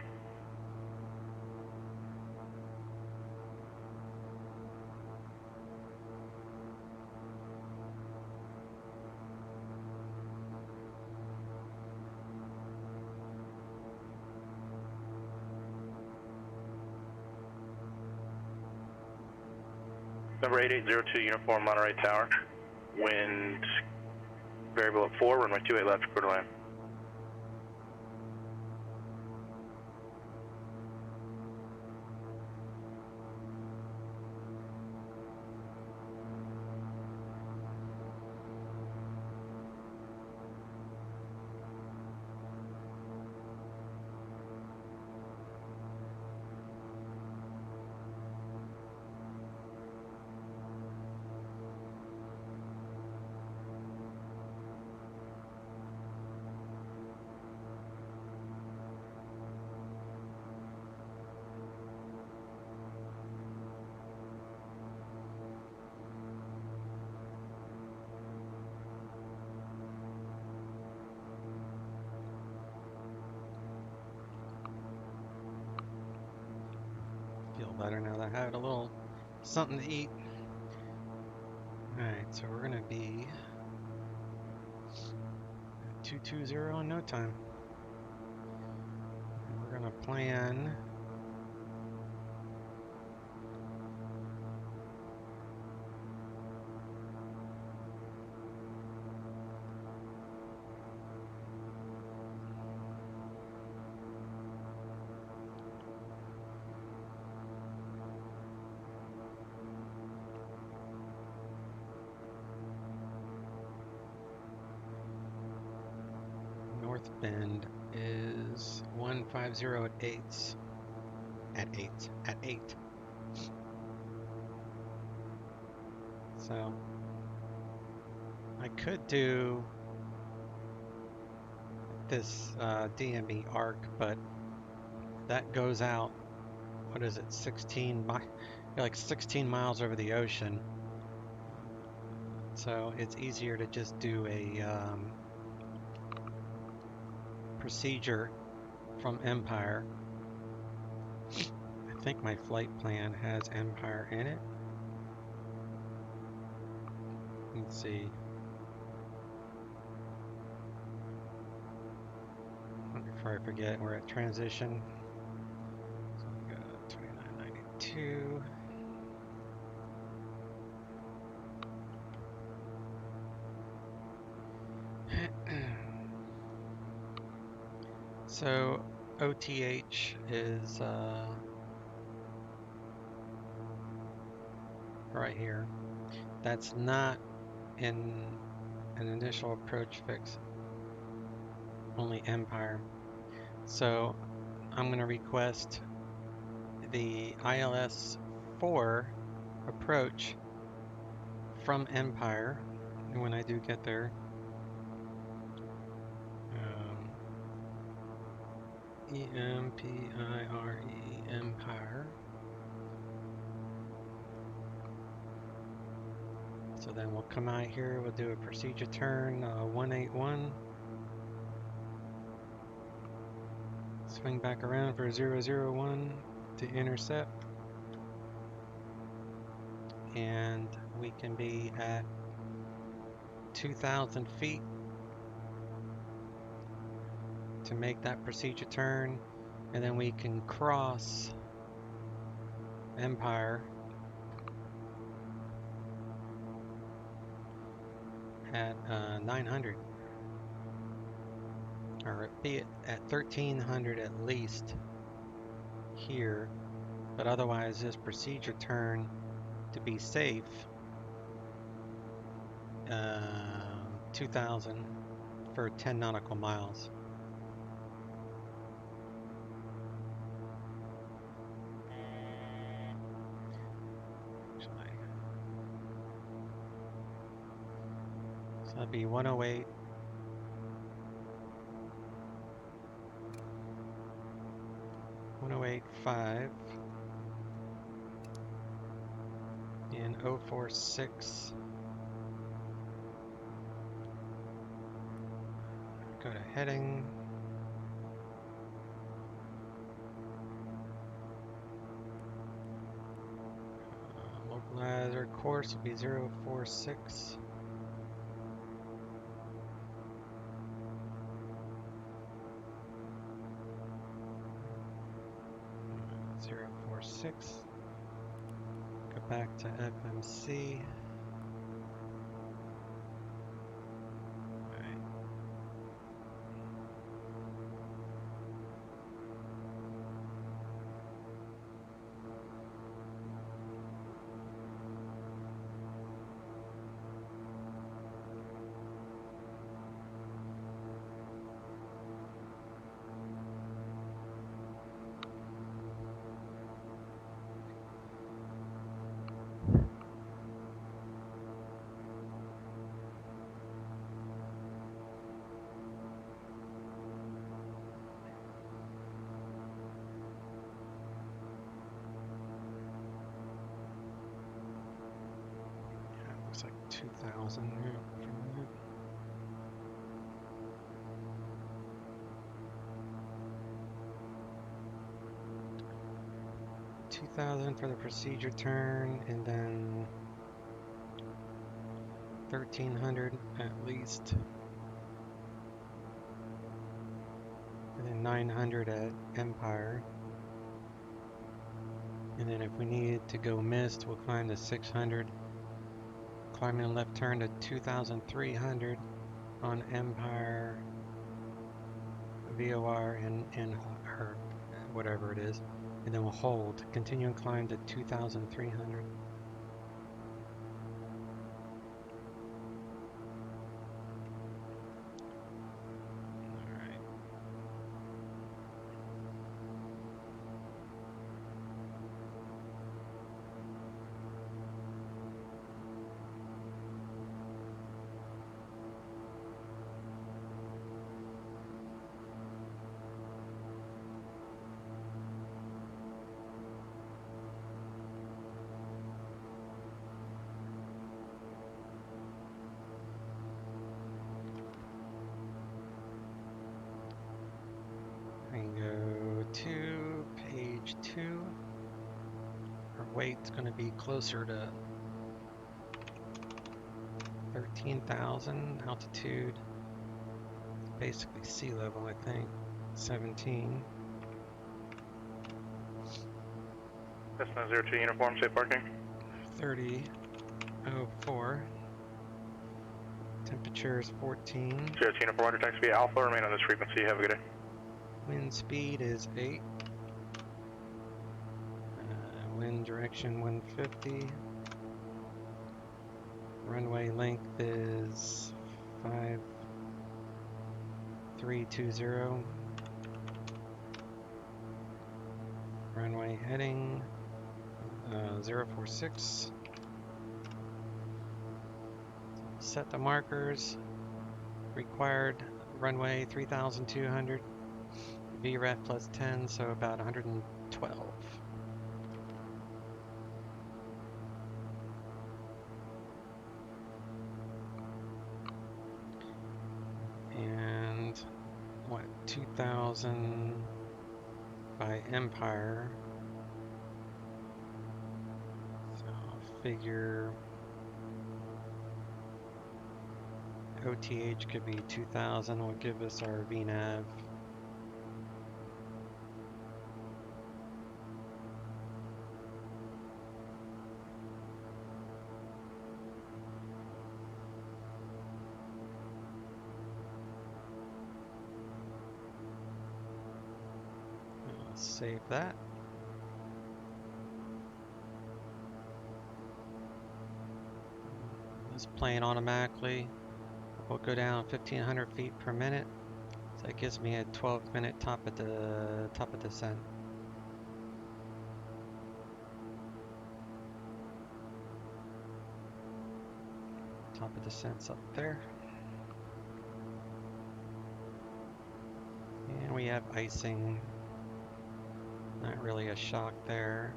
Number 8802 uniform, Monterey Tower. Wind variable at 4, runway 28 left, quarter line. Feel better now that I had a little something to eat. Alright, so we're gonna be at 220 in no time. And we're gonna plan North Bend is 150 at 8. At 8. So I could do this DME arc, but that goes out, what is it, 16 like 16 miles over the ocean. So it's easier to just do a procedure from Empire. I think my flight plan has Empire in it. Let's see. Before I forget, we're at transition. So we got 2992. So OTH is right here. That's not in an initial approach fix, only Empire. So I'm going to request the ILS 4 approach from Empire when I do get there. EMPIRE Empire. So then we'll come out here, we'll do a procedure turn 181. Swing back around for 001 to intercept. And we can be at 2,000 feet to make that procedure turn, and then we can cross Empire at 900, or be at 1300 at least here, but otherwise this procedure turn to be safe 2,000 for 10 nautical miles. That'd be 108. .085 and 046. Go to heading. Localizer course will be 046. Go back to FMC. Alright. Looks like 2,000 from there. $2,000 for the procedure turn, and then 1,300 at least, and then 900 at Empire. And then if we needed to go mist, we'll climb to 600. Climbing a left turn to 2,300 on Empire, VOR, and her, whatever it is. And then we'll hold. Continue and climb to 2,300. Alright. And go to page 2. Our weight's going to be closer to 13,000. Altitude, it's basically sea level, I think. 17. Cessna 02 uniform, safe parking. 30.04. Temperature is 14. 02 uniform, order taxi via Alpha, remain on this frequency, have a good day. Wind speed is 8. Wind direction 150. Runway length is 5320. Runway heading 046. Set the markers. Required runway 3,200. VREF plus 10, so about 112. And what, 2,000 by Empire. So I'll figure OTH could be 2,000, will give us our VNAV. Save that. It's playing automatically. We'll go down 1,500 feet per minute. So that gives me a 12-minute top of descent. Top of descent's up there. have icing. Not really a shock there.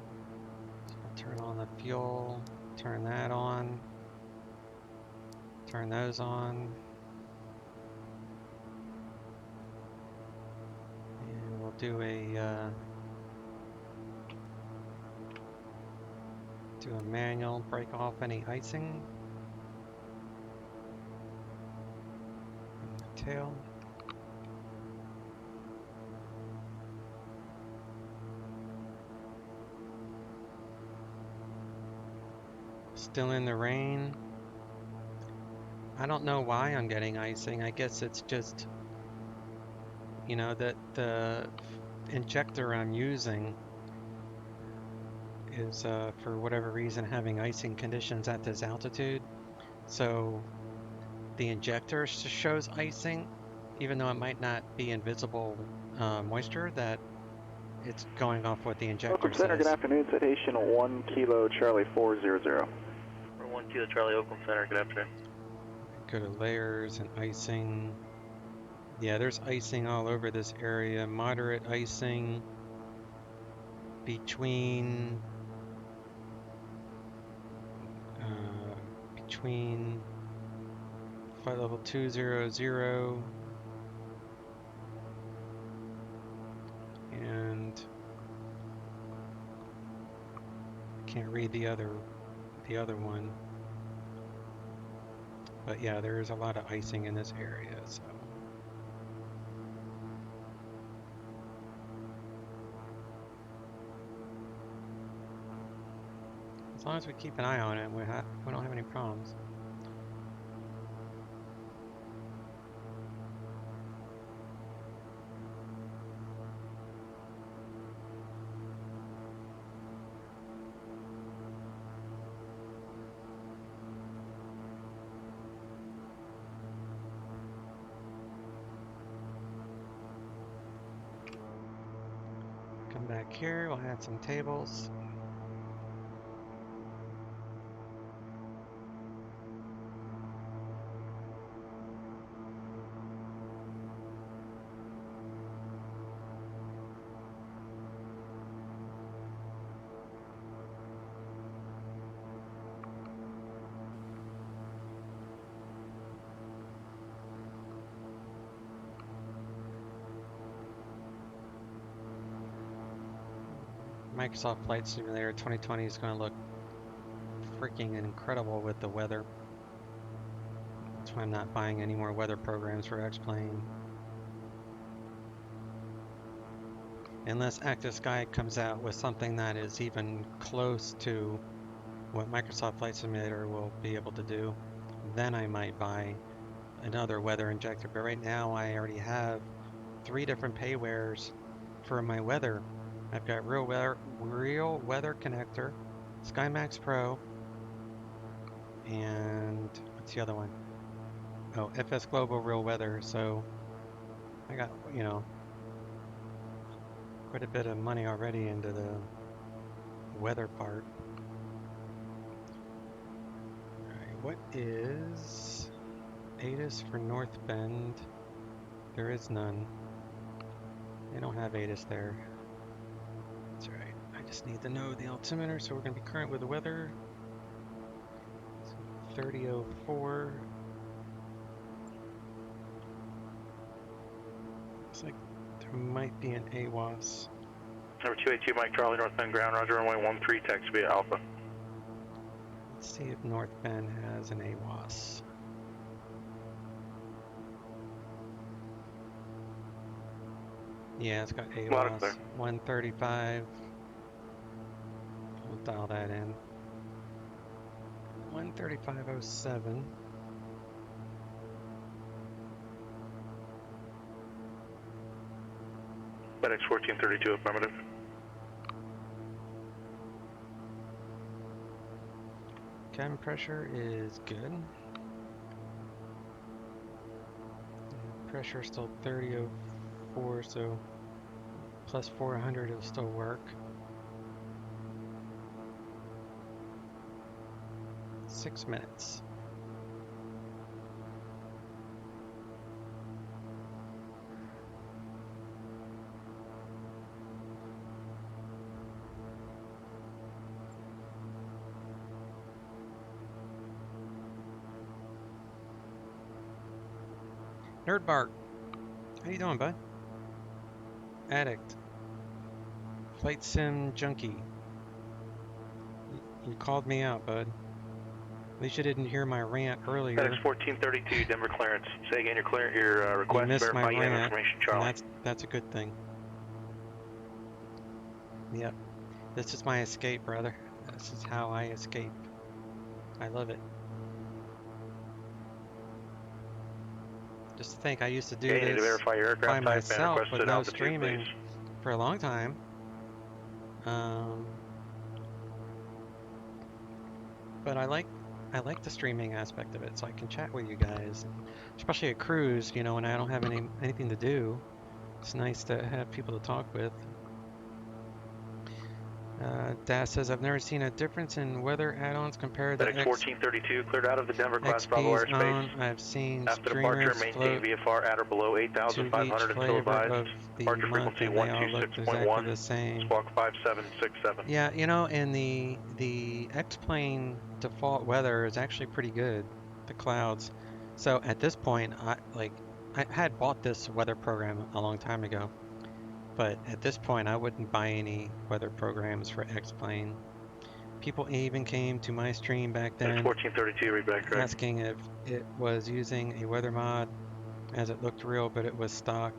So I'll turn on the fuel, turn that on, turn those on. And we'll do a manual, break off any icing. And the tail. Still in the rain. I don't know why I'm getting icing. I guess it's just, you know, that the injector I'm using is, for whatever reason, having icing conditions at this altitude. So the injector shows icing, even though it might not be invisible moisture, that it's going off what the injector Oakland Center, says. good afternoon. Citation 1 Kilo Charlie 400. 1 Kilo Charlie, Oakland Center, good afternoon. Go to layers and icing. Yeah, there's icing all over this area. Moderate icing between flight level 200 and can't read the other one. But yeah, there's a lot of icing in this area, so. As long as we keep an eye on it, we don't have any problems. Come back here, we'll add some tables. Microsoft Flight Simulator 2020 is going to look freaking incredible with the weather. That's why I'm not buying any more weather programs for X-Plane. Unless Active Sky comes out with something that is even close to what Microsoft Flight Simulator will be able to do, then I might buy another weather injector. But right now I already have 3 different paywares for my weather. I've got Real Weather Connector, SkyMax Pro, and what's the other one? Oh, FS Global Real Weather. So I got, you know, quite a bit of money already into the weather part. Alright, what is ATIS for North Bend? There is none. They don't have ATIS there. That's right. I just need to know the altimeter, so we're going to be current with the weather. So 3004. Looks like there might be an AWAS. Number 282 Mike Charlie, North Bend ground, roger, runway 13, taxi via Alpha. Let's see if North Bend has an AWAS. Yeah, it's got AWAS 135. We'll dial that in. 135.07. FedEx 1432, affirmative. Cabin pressure is good. Pressure still 3004, so plus 400 it'll still work. 6 minutes. Nerd Bark. How you doing, bud? Addict. Flight Sim Junkie. You called me out, bud. At least you didn't hear my rant earlier. FedEx 1432, Denver clearance. Say again your request. You missed my verify you have rant, information, Charlie. and that's a good thing. Yep. This is my escape, brother. This is how I escape. I love it. Just to think, I used to do Okay, you need to this verify your by aircraft type and myself with requested no altitude, streaming please. for a long time. But I like the streaming aspect of it, so I can chat with you guys, especially at cruise. You know, when I don't have anything to do, it's nice to have people to talk with. Das says, I've never seen a difference in weather add-ons compared to FedEx 1432, cleared out of the Denver Class Bravo XP's airspace. own. I've seen After departure, streamers maintain float VFR at or below to 8,500 each until flavor advised. of the Departure month, frequency and they all look exactly 126.1, the same. squawk 5767. Yeah, you know, and the X-plane default weather is actually pretty good. The clouds. So at this point, I had bought this weather program a long time ago, but at this point, I wouldn't buy any weather programs for X-plane. People even came to my stream back then, 1432, read back correct. asking if it was using a weather mod, as it looked real, but it was stock.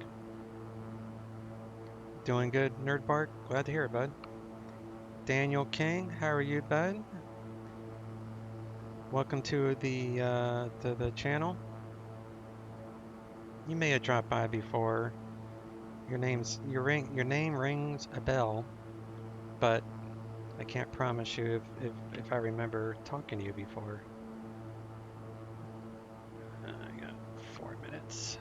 Doing good, Nerd Bark. Glad to hear it, bud. Daniel King, how are you, bud? Welcome to the channel. You may have dropped by before. Your name rings a bell, but I can't promise you if I remember talking to you before. I got 4 minutes.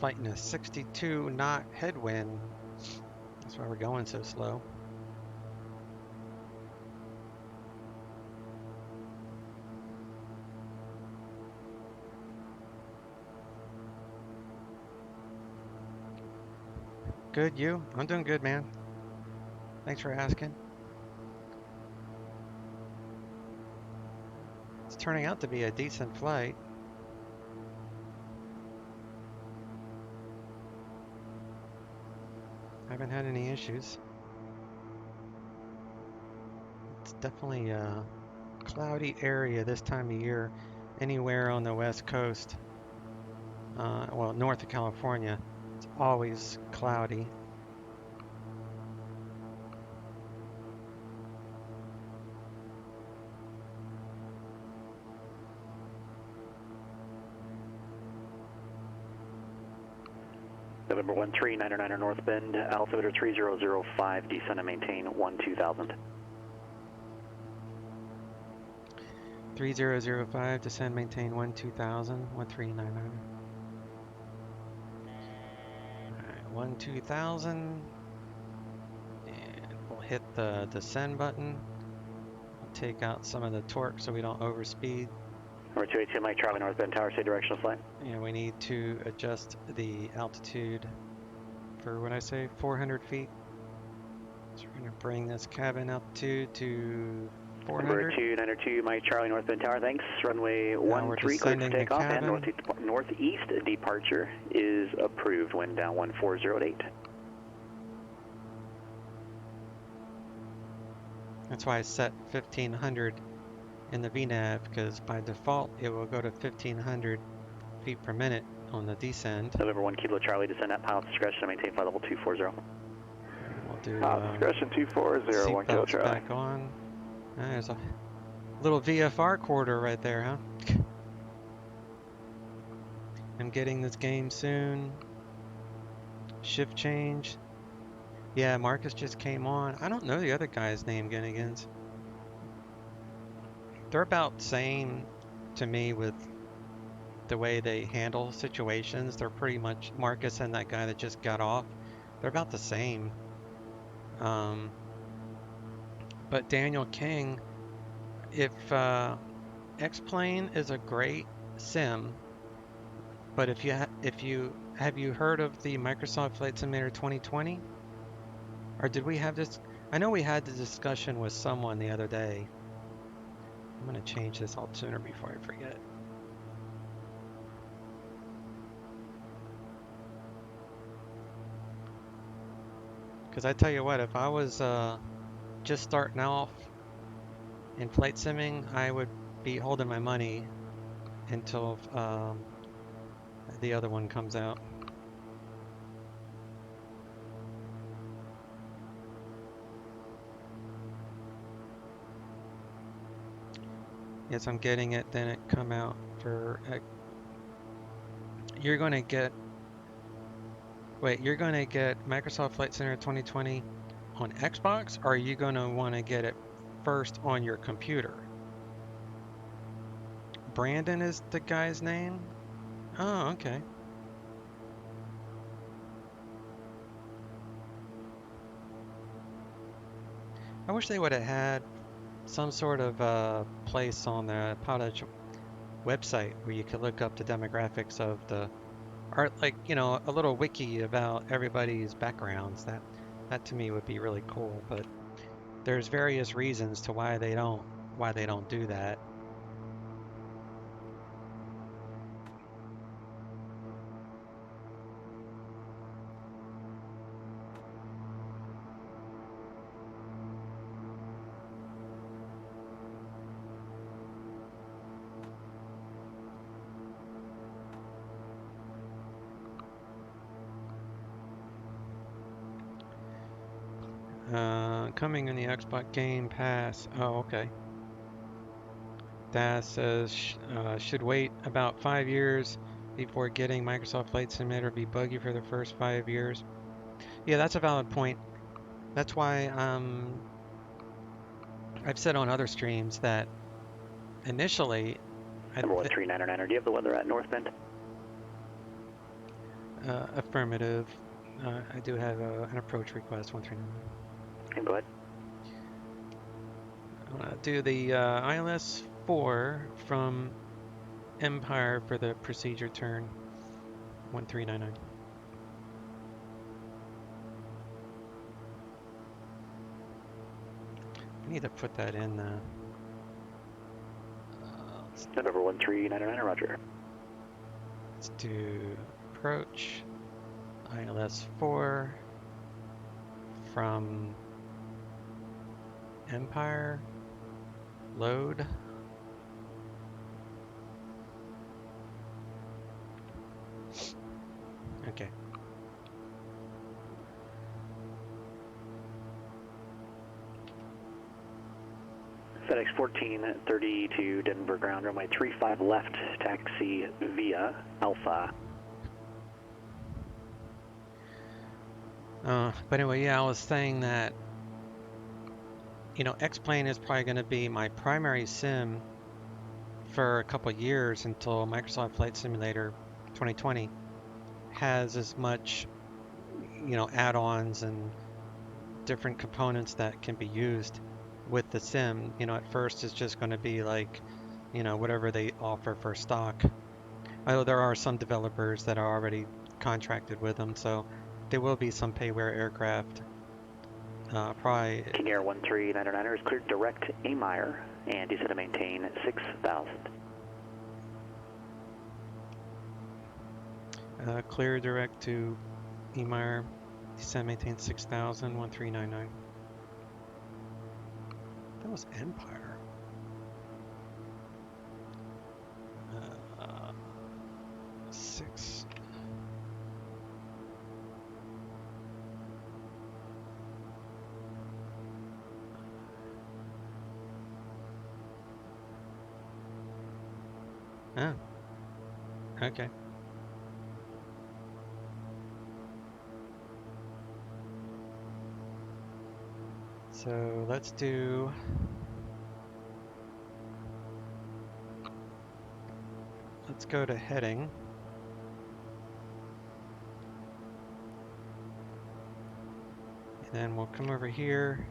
Fighting a 62 knot headwind. That's why we're going so slow. Good, you? I'm doing good, man. Thanks for asking. It's turning out to be a decent flight. Haven't had any issues. It's definitely a cloudy area this time of year. Anywhere on the west coast, well, north of California, it's always cloudy. November 1399 North Bend, altimeter 3005, descend and maintain 12000. 3005, descend, maintain 12000, 1399. Alright, 12000. And we'll hit the descend button. We'll take out some of the torque so we don't overspeed. Number 282 Mike Charlie North Bend Tower, say directional flight. And we need to adjust the altitude for what I say, 400 feet. So we're going to bring this cabin altitude to 400. Number 292 Mike Charlie North Bend Tower, thanks. Runway Now we're 13 cleared for descending the takeoff and cabin. northeast departure is approved. Wind down 1408. That's why I set 1500 in the VNAV, because by default it will go to 1500 feet per minute on the descend. November 1 Kilo Charlie, descend at pilot's discretion and maintain flight level 240. We'll do discretion 240, 1 Kilo seatbelts Charlie. back on. There's a little VFR quarter right there, huh? I'm getting this game soon. Shift change. Yeah, Marcus just came on. I don't know the other guy's name, Ginnigans. They're about same to me with the way they handle situations. They're pretty much Marcus and that guy that just got off. They're about the same. But Daniel King, if X-Plane is a great sim, but if you have you heard of the Microsoft Flight Simulator 2020? Or did we have this? I know we had the discussion with someone the other day. I'm gonna change this alt tuner before I forget. Because I tell you what, if I was just starting off in flight simming, I would be holding my money until the other one comes out. Yes, I'm getting it. Then it come out for. You're gonna get. Wait, you're gonna get Microsoft Flight Simulator 2020 on Xbox, or are you gonna want to get it first on your computer? Brandon is the guy's name? Oh, okay. I wish they would have had some sort of place on the PilotEdge website where you could look up the demographics of the art, like, you know, a little wiki about everybody's backgrounds. That to me would be really cool, but there's various reasons to why they don't do that. Coming in the Xbox Game Pass. Oh, okay. That says should wait about 5 years before getting Microsoft Flight Simulator. Be buggy for the first 5 years. Yeah, that's a valid point. That's why I've said on other streams that initially. Number 1399, do you have the weather at North Bend? Affirmative. I do have an approach request 139. Okay, go ahead. Do the ILS 4 from Empire for the procedure turn 1399. I need to put that in the. Number 1399, roger. Let's do approach ILS 4 from Empire. Load. Okay. FedEx 1430 to Denver ground, runway 35 left, taxi via Alpha. But anyway, yeah, I was saying that, you know, X-Plane is probably going to be my primary sim for a couple of years until Microsoft Flight Simulator 2020 has as much, you know, add-ons and different components that can be used with the sim. You know, at first it's just going to be like, you know, whatever they offer for stock. Although there are some developers that are already contracted with them, so there will be some payware aircraft. Probably. King Air 1399 is cleared direct Amire and descend to maintain 6,000. Clear direct to Emire, descend maintain 6,000, 1399. That was Empire. 6. Oh. Okay. So let's do. Let's go to heading. And then we'll come over here,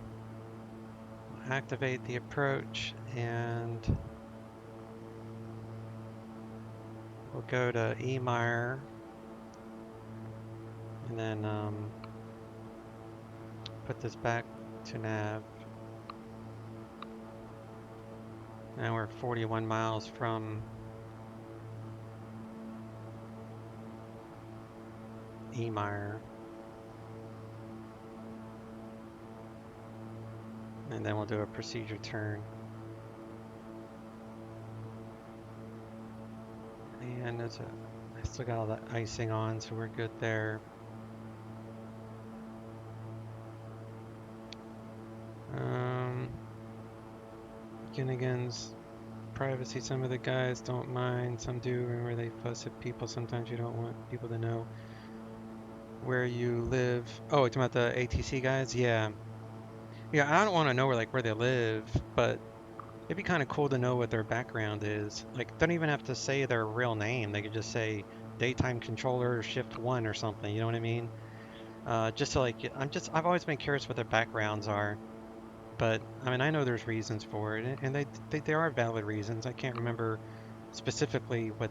we'll activate the approach, and we'll go to Emire And then put this back to nav. Now we're 41 miles from Emire. And then we'll do a procedure turn. And I still got all the icing on, so we're good there. Ginnigan's privacy, some of the guys don't mind, some do. Remember, they fuss at people. Sometimes you don't want people to know where you live. Oh, it's about the ATC guys? Yeah. Yeah, I don't want to know where they live, but it'd be kind of cool to know what their background is. Like, don't even have to say their real name. They could just say daytime controller shift 1 or something, you know what I mean? Just so like, I've always been curious what their backgrounds are. But I mean, I know there's reasons for it, and they are valid reasons. I can't remember specifically what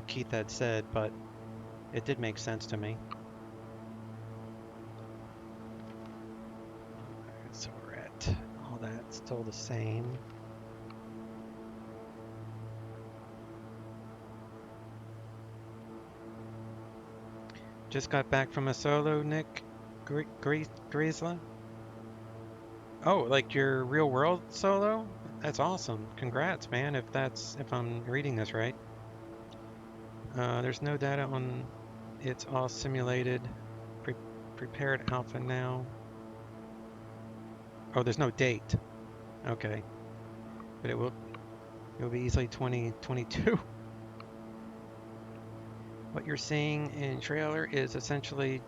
Keith had said, but it did make sense to me. So we're at all that still the same. Just got back from a solo, Nick Griesla. Oh, like your real world solo? That's awesome. Congrats, man, if I'm reading this right. There's no data on it's all simulated. Prepared alpha now. Oh, there's no date. Okay. But it will be easily 2022. What you're seeing in trailer is essentially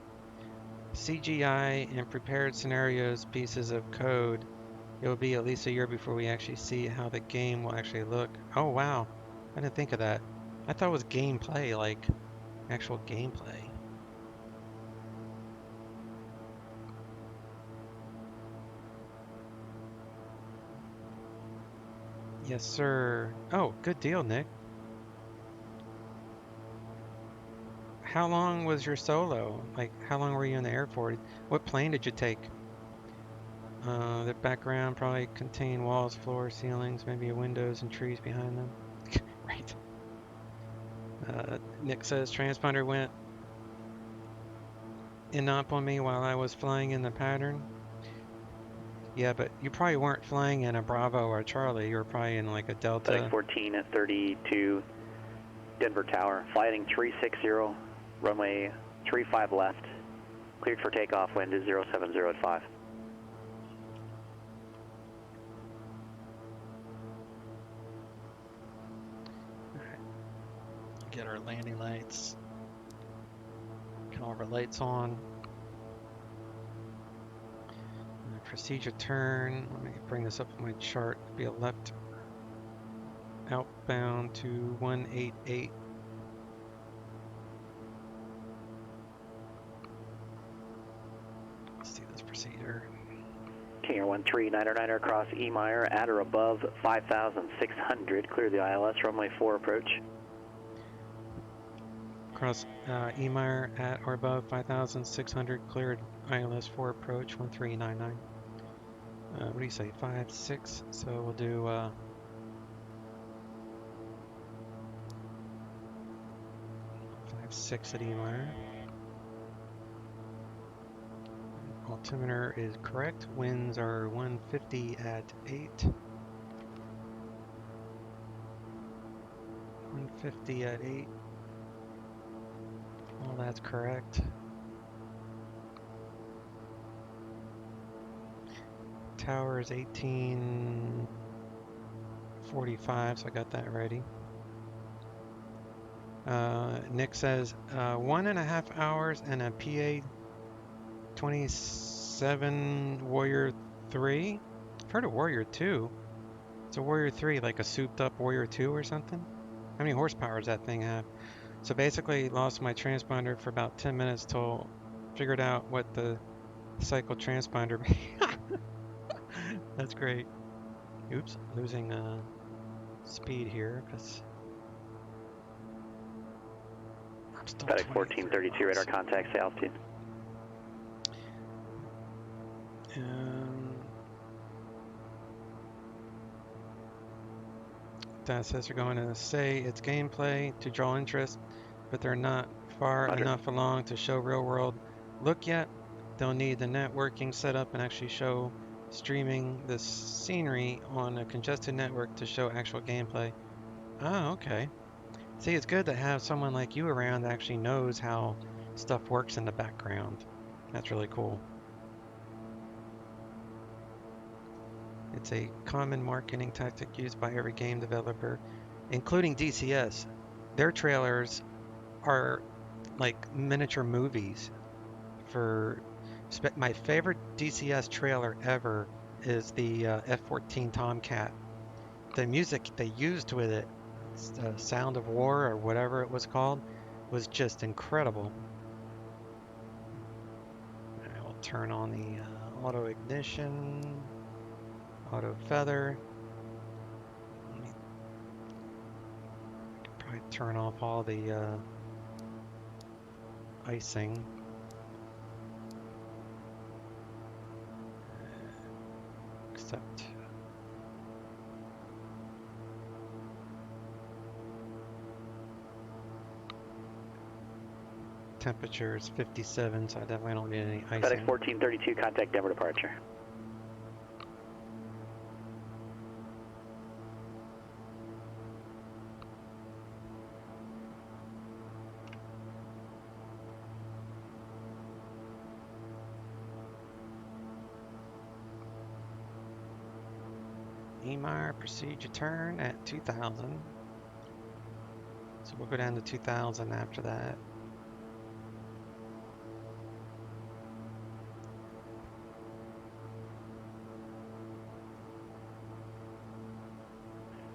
CGI and prepared scenarios pieces of code. It will be at least a year before we actually see how the game will actually look. Oh wow, I didn't think of that. I thought it was gameplay, like actual gameplay. Yes, sir. Oh, good deal, Nick. How long was your solo? Like, how long were you in the airport? What plane did you take? The background probably contained walls, floors, ceilings, maybe windows and trees behind them. Right. Nick says transponder went in up on me while I was flying in the pattern. Yeah, but you probably weren't flying in a Bravo or a Charlie. You were probably in like a Delta. FedEx 14 at 32 Denver Tower. Flighting 360, runway 35 left. Cleared for takeoff, wind is 070 at 5. Get our landing lights. Get all of our lights on. Procedure turn. Let me bring this up on my chart. Be a left outbound to 188. Let's see this procedure. King Air 139er across Emire at or above 5,600. Clear the ILS, runway 4 approach. Across Emire at or above 5,600, cleared ILS 4 approach 1399. What do you say, 5-6? So we'll do 5-6 at Emire. Altimeter is correct. Winds are 150 at 8. 150 at 8. All that's correct. Tower is 1845, so I got that ready. Nick says 1.5 hours and a PA 27 Warrior 3. I've heard of Warrior 2. It's a Warrior 3, like a souped up Warrior 2 or something. How many horsepower does that thing have? So basically lost my transponder for about 10 minutes till figured out what the cycle transponder That's great. Oops, losing speed here because I'm still FedEx 1432 radar contact, say altitude. Dad says they're going to say it's gameplay to draw interest, but they're not far enough along to show real world look yet. They'll need the networking set up and actually show streaming the scenery on a congested network to show actual gameplay. Oh, okay. See, it's good to have someone like you around that actually knows how stuff works in the background. That's really cool. It's a common marketing tactic used by every game developer, including DCS. Their trailers are like miniature movies. My favorite DCS trailer ever is the F-14 Tomcat. The music they used with it, Sound of War or whatever it was called, was just incredible. I will turn on the auto ignition. Auto feather. I could probably turn off all the icing. Except temperature is 57, so I definitely don't need any icing. FedEx 1432, contact Denver departure. Emire, proceed your turn at 2000. So we'll go down to 2000 after that.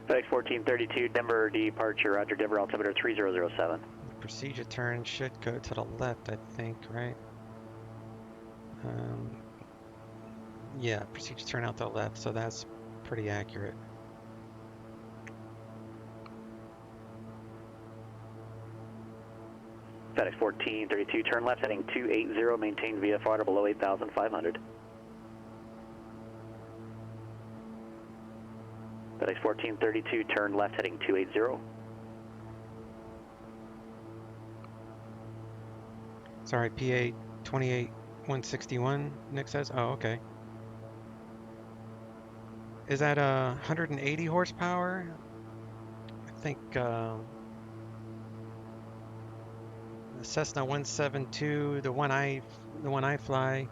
FedEx 1432, Denver departure, Roger, Denver altimeter 3007. The procedure turn should go to the left, I think, right? Yeah, procedure turn out to the left, so that's pretty accurate. FedEx 1432, turn left heading 280, maintain VFR to below 8,500. FedEx 1432, turn left heading 280. Sorry, PA 28161, Nick says. Oh, okay. Is that 180 horsepower? I think the Cessna 172, the one I fly,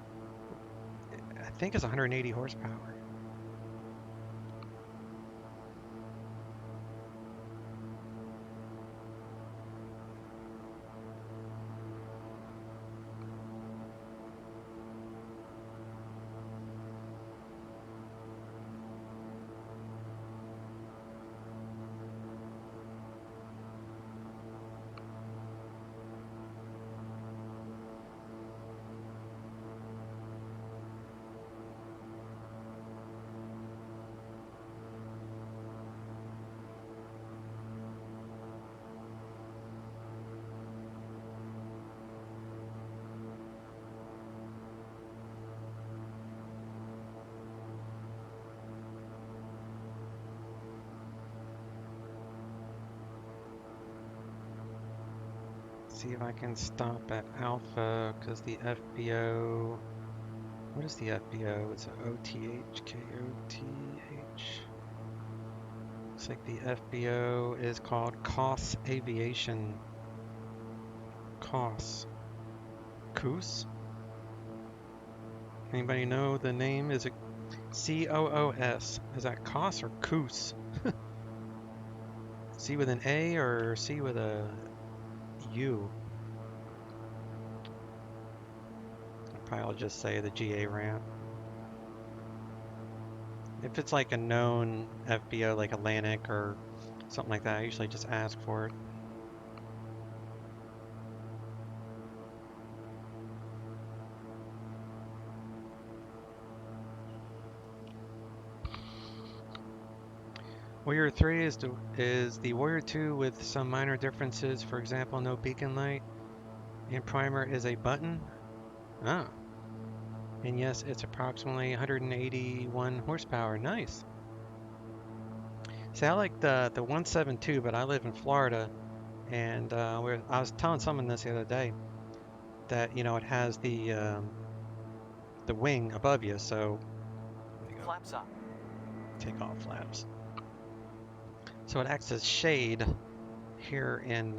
I think is 180 horsepower. See if I can stop at Alpha, because the FBO, what is the FBO? It's OTH, KOTH. Looks like the FBO is called COS Aviation. COS. COOS? Anybody know the name? Is it COOS? Is that COS or COOS? C with an A or C with a U? I'll just say the GA ramp. If it's like a known FBO like Atlantic or something like that, I usually just ask for it. Warrior 3 is the Warrior 2 with some minor differences. For example, no beacon light, and primer is a button. Oh. And yes, it's approximately 181 horsepower. Nice. See, I like the 172, but I live in Florida, and I was telling someone this the other day that it has the wing above you, so there you go. Flaps up. Take off flaps. So it acts as shade here in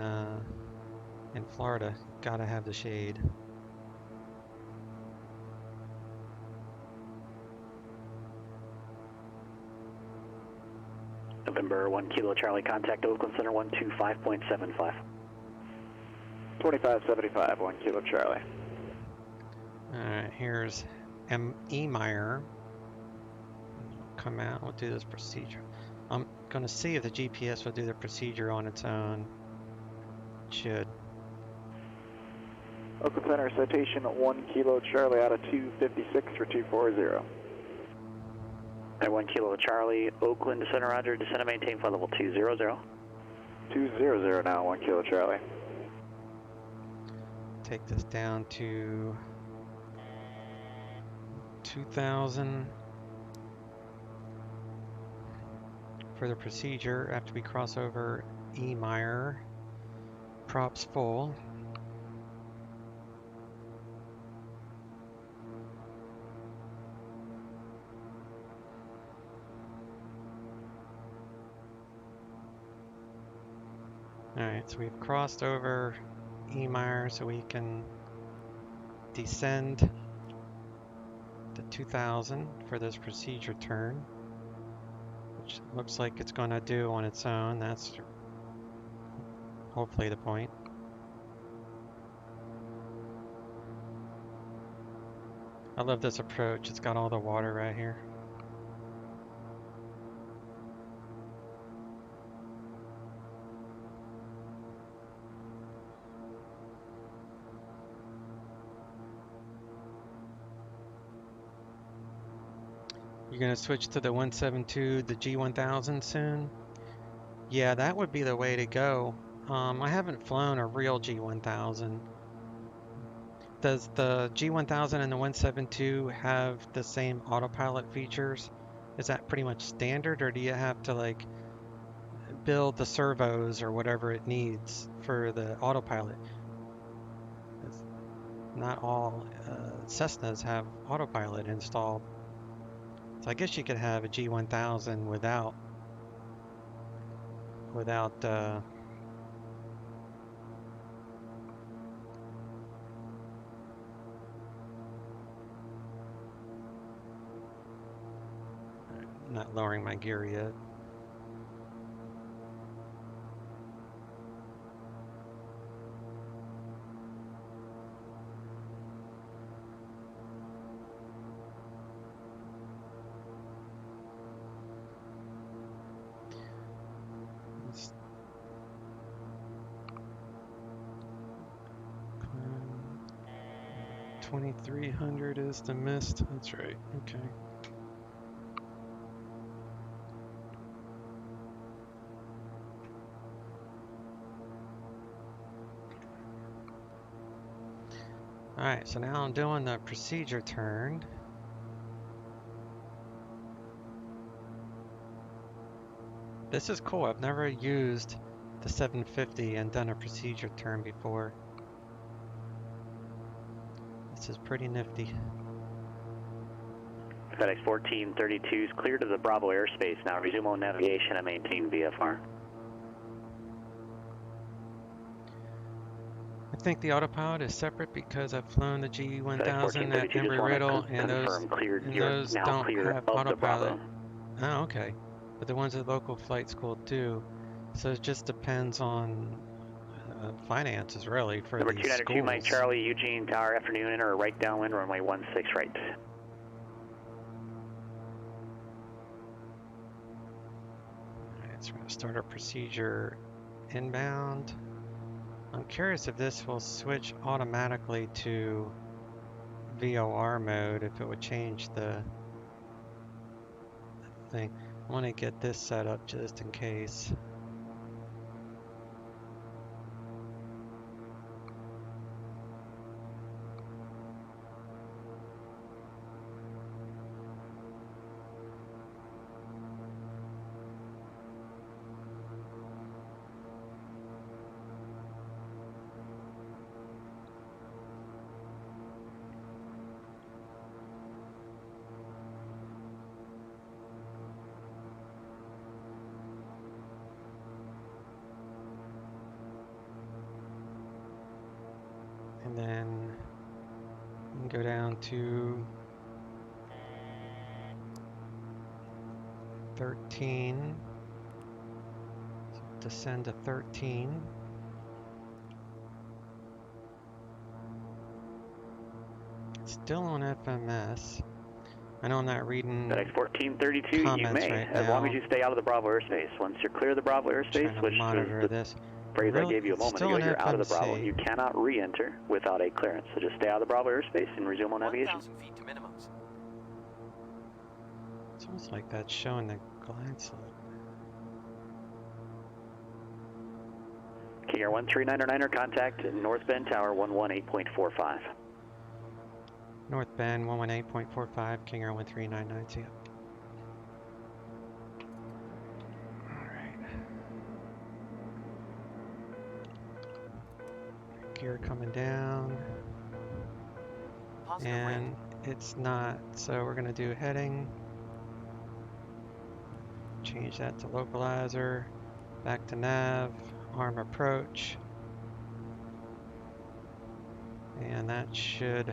Florida. Gotta have the shade. November 1 Kilo Charlie, contact Oakland Center 125.75. 2575, 1 Kilo Charlie. Alright, here's E. Meyer. Come out, we'll do this procedure. I'm gonna see if the GPS will do the procedure on its own. It should. Oakland Center, citation 1 Kilo Charlie out of 256 for 240. At 1 Kilo Charlie, Oakland Center, roger, descend and maintain flight level 200. 200 now, 1 Kilo Charlie. Take this down to 2,000 for the procedure after we cross over E. Meyer. Props full. Alright, so we've crossed over E. Meyer, so we can descend to 2,000 for this procedure turn, which looks like it's going to do on its own. That's hopefully the point. I love this approach. It's got all the water right here. You're going to switch to the 172, the G1000 soon? Yeah, that would be the way to go. I haven't flown a real G1000. Does the G1000 and the 172 have the same autopilot features? Is that pretty much standard, or do you have to like build the servos or whatever it needs for the autopilot? Not all Cessnas have autopilot installed. So I guess you could have a G1000 without not lowering my gear yet. Let's climb. 2300 is the mist. That's right. Okay. Alright, so now I'm doing the procedure turn. This is cool. I've never used the 750 and done a procedure turn before. This is pretty nifty. FedEx 1432 is clear to the Bravo airspace. Now resume on navigation and maintain VFR. I think the autopilot is separate because I've flown the G1000 at Embry-Riddle, and those don't have autopilot. Oh, okay. But the ones at local flight school do. So it just depends on finances, really, for Number these 292, schools. Mike Charlie, Eugene Tower, afternoon, enter right downwind, runway 16 right. Alright, so we're going to start our procedure inbound. I'm curious if this will switch automatically to VOR mode, if it would change the thing. I want to get this set up just in case. And then we can go down to 13. So descend to 13. Still on FMS. I know I'm not reading FedEx 1432, you may, right as now. long as you stay out of the Bravo airspace. Once you're clear of the Bravo airspace, Trying which to monitor is the this. phrase I Really, gave you a it's moment still ago, an you're out of the Bravo. FMC. You cannot re-enter without a clearance. So just stay out of the Bravo airspace and resume on navigation. 1,000 feet to minimums. It's almost like that's showing the glide slope. King Air 1399er, contact North Bend Tower 118.45. North Bend 118.45, King Air 1399, see ya. Alright. Gear coming down. Positive And wind. it's not, so we're gonna do heading. Change that to localizer. Back to nav, arm approach. And that should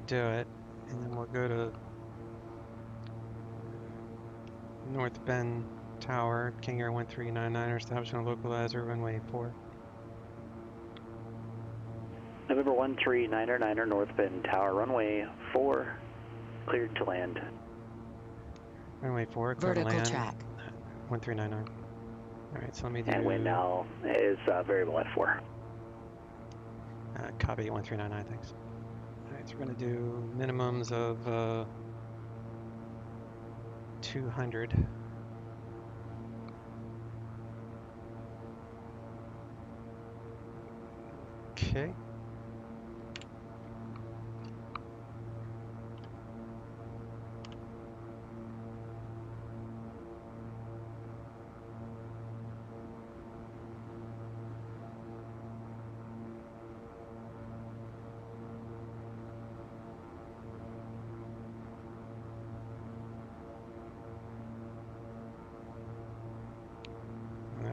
do it. And then we'll go to North Bend Tower, King Air 1399er, establishing a localizer, runway 4. November 1399er, North Bend Tower, runway 4, cleared to land. Runway 4, clear to Vertical land. track. 1399. Alright, so let me do... And wind now is variable at 4. Copy 1399, thanks. Alright, so we're going to do minimums of 200. Okay.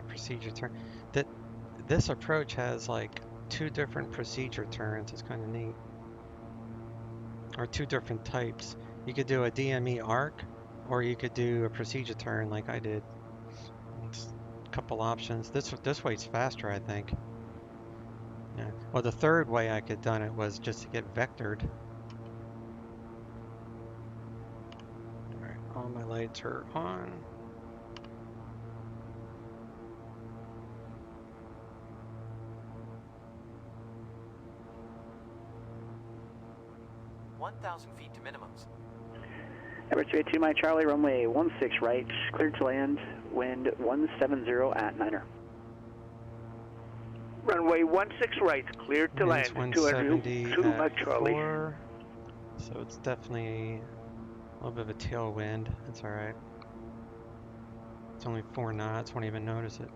Procedure turn. This approach has like 2 different procedure turns. It's kind of neat. Or 2 different types. You could do a DME arc, or you could do a procedure turn like I did. It's a couple options. This way's faster, I think. Yeah. Well, the third way I could done it was just to get vectored. All right, all my lights are on. $1,000 feet to minimums. Emirates 282 Mike Charlie, runway 16 right, cleared to land, wind 170 at 9er. Runway 16 right, cleared to land, 202 Mike Charlie. 4, so it's definitely a little bit of a tailwind. That's all right. It's only 4 knots, won't even notice it.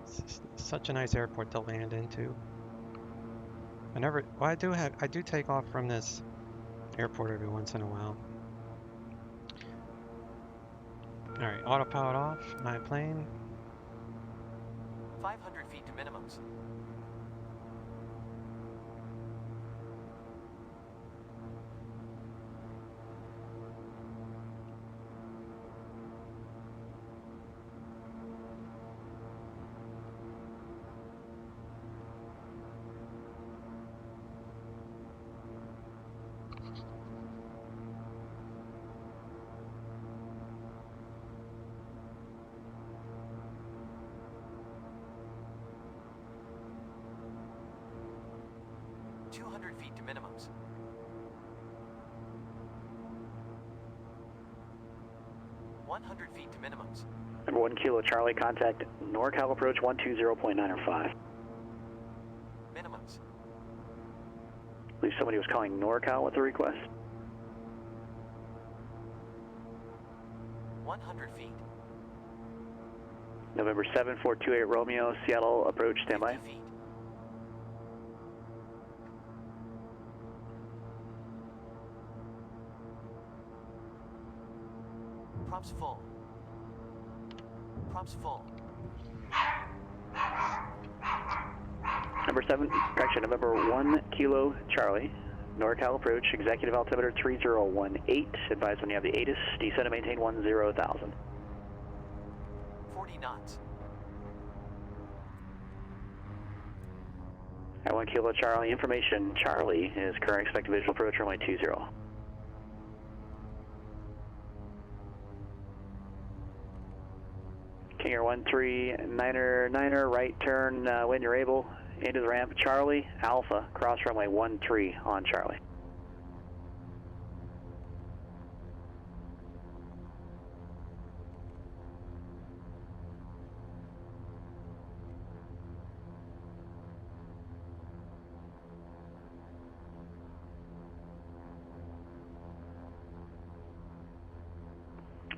It's such a nice airport to land into. I do take off from this airport every once in a while. All right, autopilot off, my plane. 500 feet to minimums. Feet to minimums. $100 feet to minimums. Number 1 Kilo Charlie, contact NorCal approach 120.905. Minimums. I believe somebody was calling NorCal with a request. 100 feet. November 7428 Romeo, Seattle approach, standby. 50 feet. Props full. Props full. November 1 Kilo Charlie, NorCal approach, executive altimeter 3018. Advise when you have the ATIS, descend and maintain 10,000. 40 knots. At 1 Kilo Charlie, information Charlie is current expected visual approach runway 20. King Air 139er, right turn when you're able, into the ramp, Charlie, Alpha, cross runway 13 on Charlie.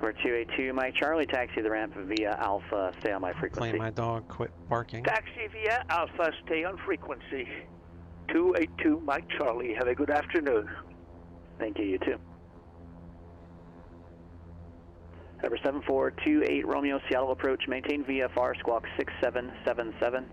We're 282, Mike Charlie, taxi the ramp via Alpha, stay on my frequency. Claim my dog quit barking. Taxi via Alpha, stay on frequency. 282, Mike Charlie. Have a good afternoon. Thank you, you too. Number 7428 Romeo, Seattle approach, maintain VFR, squawk 6777.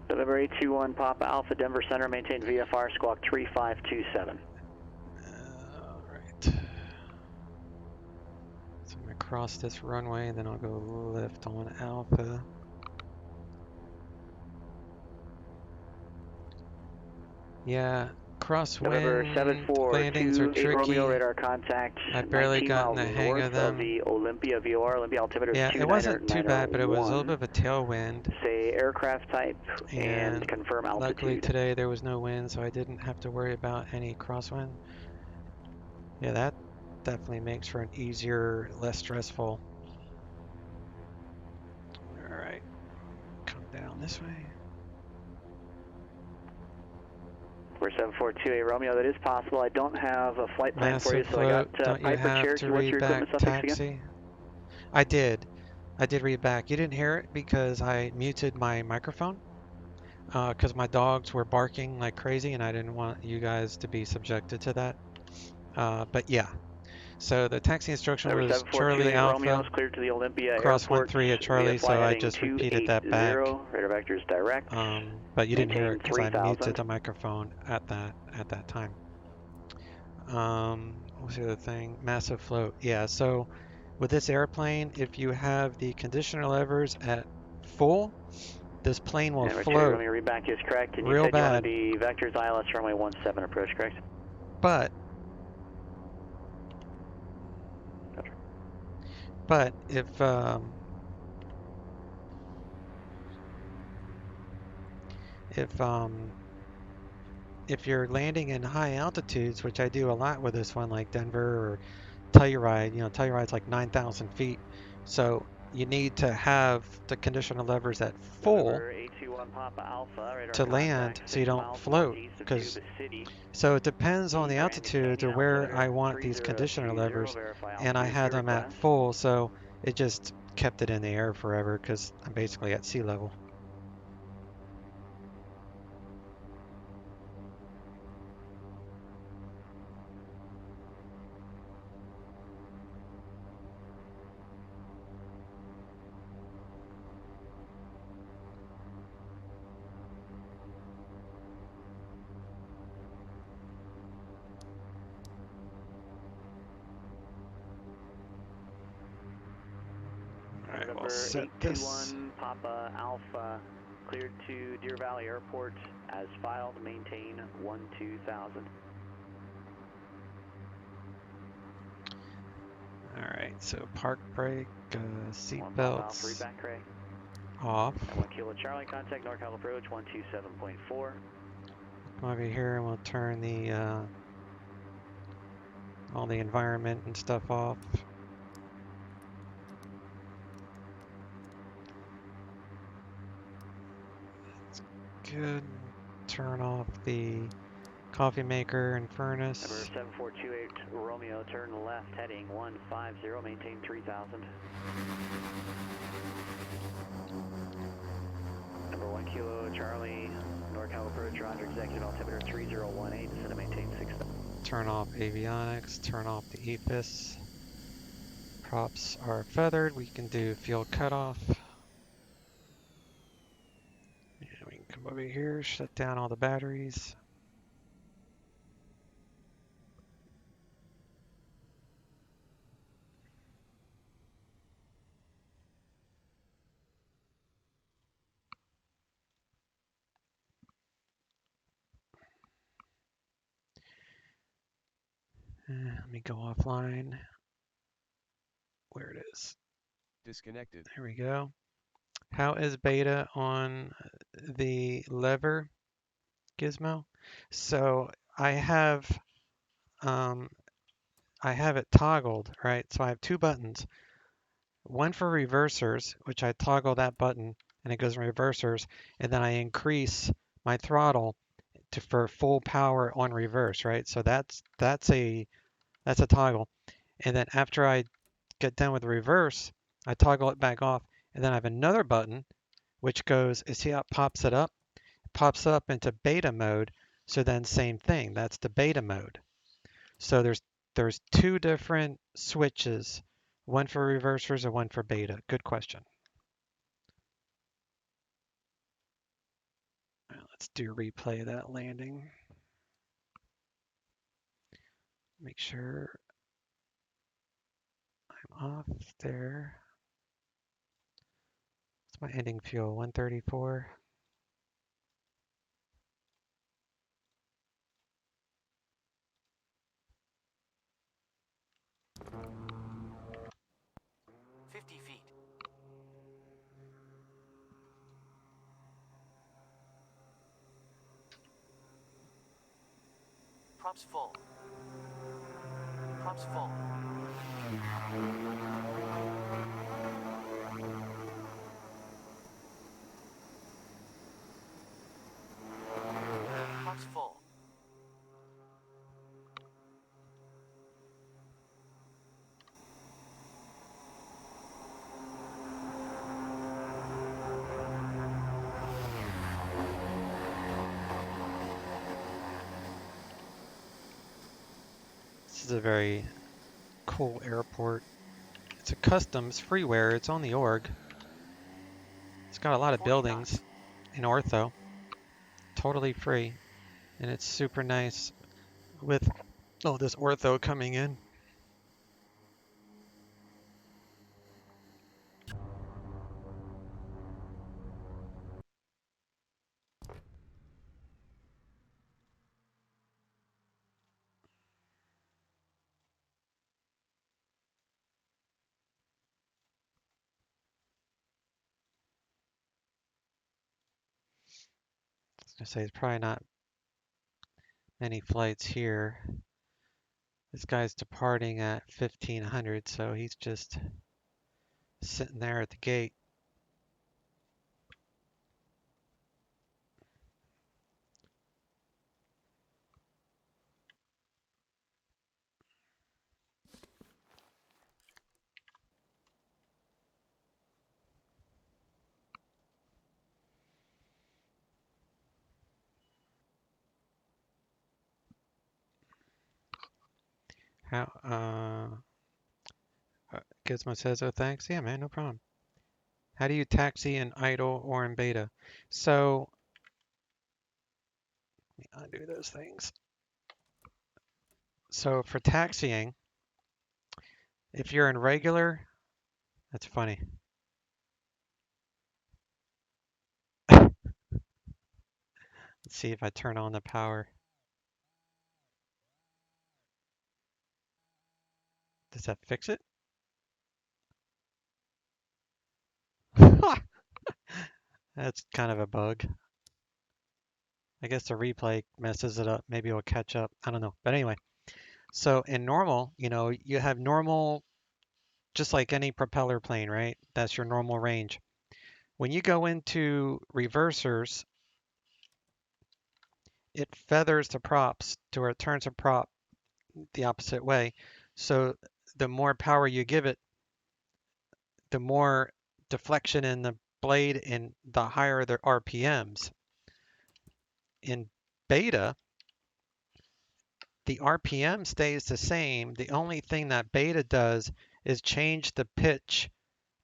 November 821 Papa Alpha Denver Center, maintain VFR, squawk 3527. All right. So I'm gonna cross this runway, then I'll go left on Alpha. Yeah, crosswind landings are tricky. Romeo radar contact. I've barely gotten the hang of them. The Olympia VOR, Olympia altimeter yeah, it wasn't too bad, but it was a little bit of a tailwind. Say aircraft type and confirm altitude. Luckily today there was no wind, so I didn't have to worry about any crosswind. Yeah, that definitely makes for an easier, less stressful. All right, come down this way. We're 7428 Romeo, that is possible. I don't have a flight plan for you, so I got don't Piper you have Cherokee. to What's your read back equipment suffix taxi? again? I did read back. You didn't hear it because I muted my microphone because my dogs were barking like crazy and I didn't want you guys to be subjected to that. But yeah, so the taxi instruction was Charlie Alpha, cleared to the Olympia cross Airport 13 at Charlie, so I just repeated that back. Radar vectors direct. But you didn't hear it because I 3000. muted the microphone at that time. What was the other thing? Massive float. Yeah, so with this airplane, if you have the conditioner levers at full, this plane will float Read back is correct. And real you said bad. You wanted the vectors ILS runway 17 approach, correct? But if you're landing in high altitudes, which I do a lot with this one, like Denver or Telluride, Telluride's like 9,000 feet. So you need to have the conditioner levers at full to land so you don't float. So it depends on the altitude to where I want these conditioner levers, and I had them at full, so it just kept it in the air forever because I'm basically at sea level. We'll set this. Papa Alpha, cleared to Deer Valley Airport as filed, maintain 12,000. Alright, so park brake, seat belts off. 1 Kilo Charlie, contact NorCal approach 127.4. Come over here and we'll turn the all the environment and stuff off. Good. Turn off the Coffee maker and Number furnace. 7428 Romeo, turn left, heading 150, maintain 3000. Number 1 Kilo Charlie, NorCal approach, Roger, executive altimeter 3018, descend to maintain 6000. Turn off avionics, turn off the EFIS. Props are feathered, we can do fuel cutoff. And we can come over here, shut down all the batteries. Let me go offline. Where it is. Disconnected. There we go. How is beta on the lever gizmo? So I have it toggled, right? So I have two buttons. One for reversers, which I toggle that button and it goes in reversers, and then I increase my throttle for full power on reverse, right? So that's a toggle. And then after I get done with reverse, I toggle it back off, and then I have another button which goes, you see how it pops it up? It pops up into beta mode. So then same thing, that's the beta mode. So there's two different switches, one for reversers and one for beta. Good question. All right, let's do replay of that landing. Make sure I'm off there. What's my ending fuel? 134. Feet. Props full. Props full. Props full. This is a very cool airport. It's a customs freeware. It's on the org. It's got a lot of buildings in ortho. Totally free. And it's super nice with all this ortho coming in. I was gonna say it's probably not many flights here. This guy's departing at 1500, so he's just sitting there at the gate. How, Gizmo says, oh, thanks. Yeah, man, no problem. How do you taxi in idle or in beta? So, let me undo those things. So for taxiing, if you're in regular, that's funny. Let's see if I turn on the power. Does that fix it? That's kind of a bug. I guess the replay messes it up. Maybe it'll catch up. I don't know. But anyway, so in normal, you have normal, just like any propeller plane, right? That's your normal range. When you go into reversers it feathers the props to where it turns a prop the opposite way. So the more power you give it, the more deflection in the blade and the higher the RPMs. In beta, the RPM stays the same. The only thing that beta does is change the pitch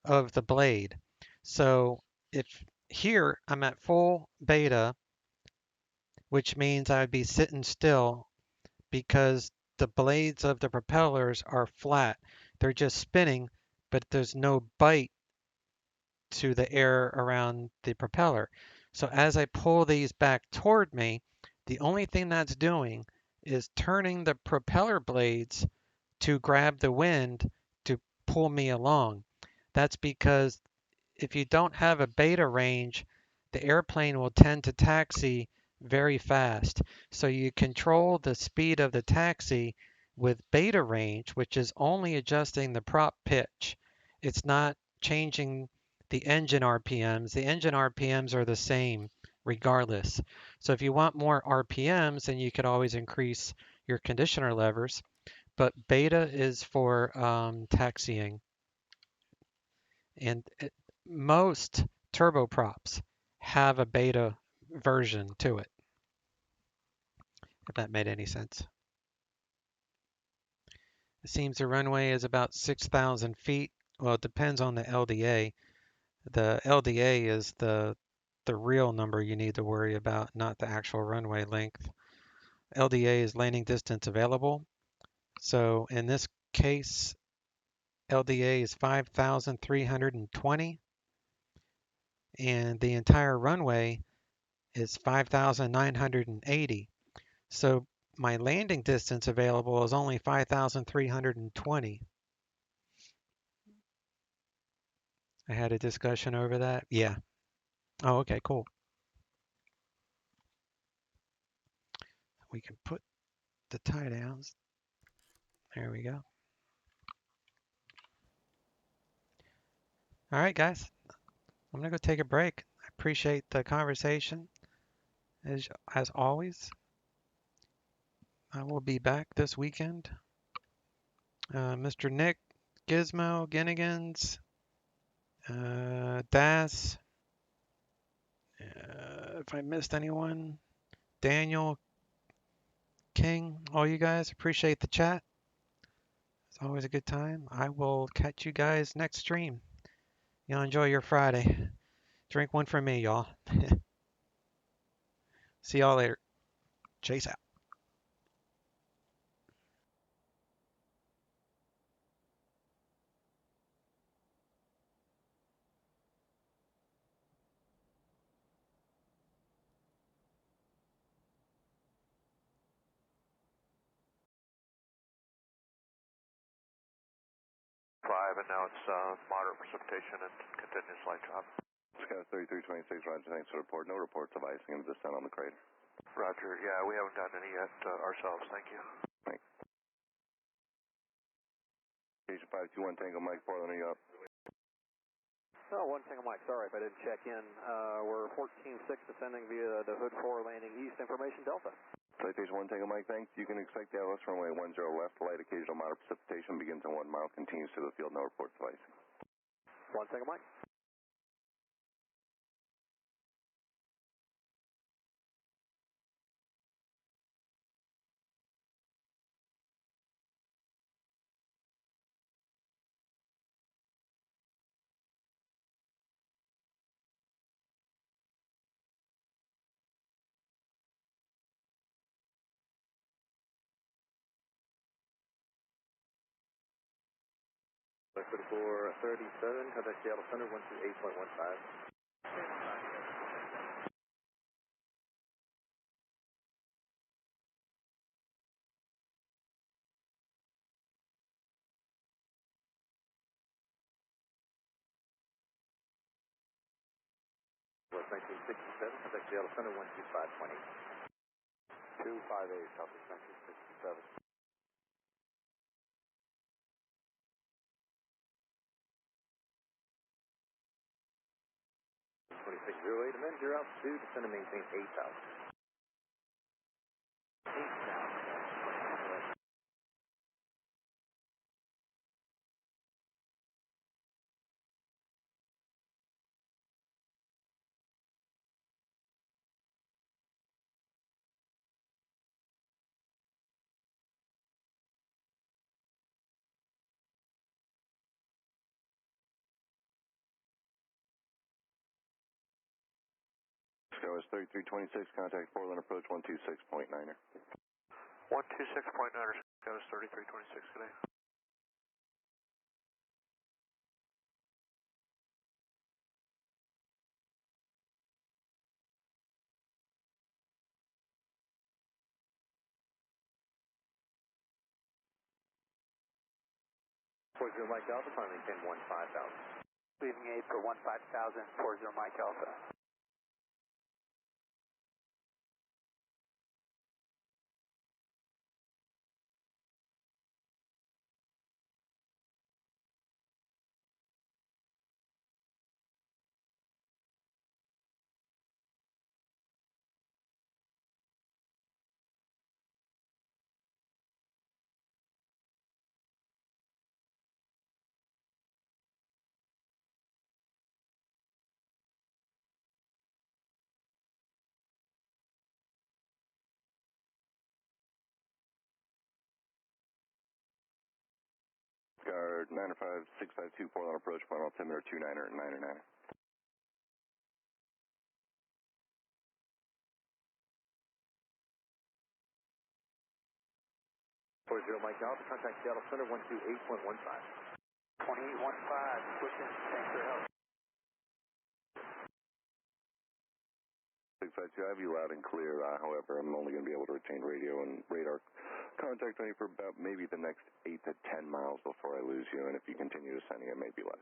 of the blade. So if here I'm at full beta, which means I'd be sitting still because the blades of the propellers are flat. They're just spinning, but there's no bite to the air around the propeller. So as I pull these back toward me, the only thing that's doing is turning the propeller blades to grab the wind to pull me along. That's because if you don't have a beta range, the airplane will tend to taxi very fast. So you control the speed of the taxi with beta range, which is only adjusting the prop pitch. It's not changing the engine RPMs. The engine RPMs are the same regardless. So if you want more RPMs, then you could always increase your conditioner levers. But beta is for taxiing. And most turboprops have a beta version to it, if that made any sense. It seems the runway is about 6,000 feet. Well, it depends on the LDA. The LDA is the real number you need to worry about, not the actual runway length. LDA is landing distance available. So in this case, LDA is 5,320, and the entire runway is 5,980. So my landing distance available is only 5,320. I had a discussion over that. Yeah. Oh, okay, cool. We can put the tie downs. There we go. All right, guys. I'm gonna go take a break. I appreciate the conversation as always. I will be back this weekend. Mr. Nick, Gizmo, Ginnigans, Das. If I missed anyone, Daniel, King, all you guys, appreciate the chat. It's always a good time. I will catch you guys next stream. Y'all enjoy your Friday. Drink one for me, y'all. See y'all later. Chase out. And now it's moderate precipitation and continuous light drop. Sky 3326, Roger, thanks for the report. No reports of icing and descent on the crater. Roger, yeah, we haven't gotten any yet ourselves, thank you. Thanks. Station 521 Tango Mike, Portland, are you up? Oh, 1 Tango Mike, sorry if I didn't check in. We're 14-6 descending via the Hood 4 landing east, information Delta. Citation 1 Tango Mike, thanks. You can expect the LS runway 10 left, light occasional moderate precipitation begins in 1 mile, continues to the field, no reports of icing. 1 Tango Mike. For 37, contact Seattle Center 128.15. Was 1967, contact Seattle Center 125.20. 258, Southeast 1967. 2608, amend your altitude, descend and maintain 8,000. Travis 3326, contact Portland approach 126.9er. 126.9er, Travis 3326 today. Mike Alpha, finally 10-1-5000. Leaving 8 for 15,000, 40 Mike Alpha. Guard 95652, Portland approach, final 10 minute 29er and 99er. Mike Alpha, contact Seattle Center 128.15. 2815, pushing, thanks for your help. 652, I have you loud and clear, however, I'm only going to be able to retain radio and radar contact on you for about maybe the next 8 to 10 miles before I lose you, and if you continue descending, it may be less.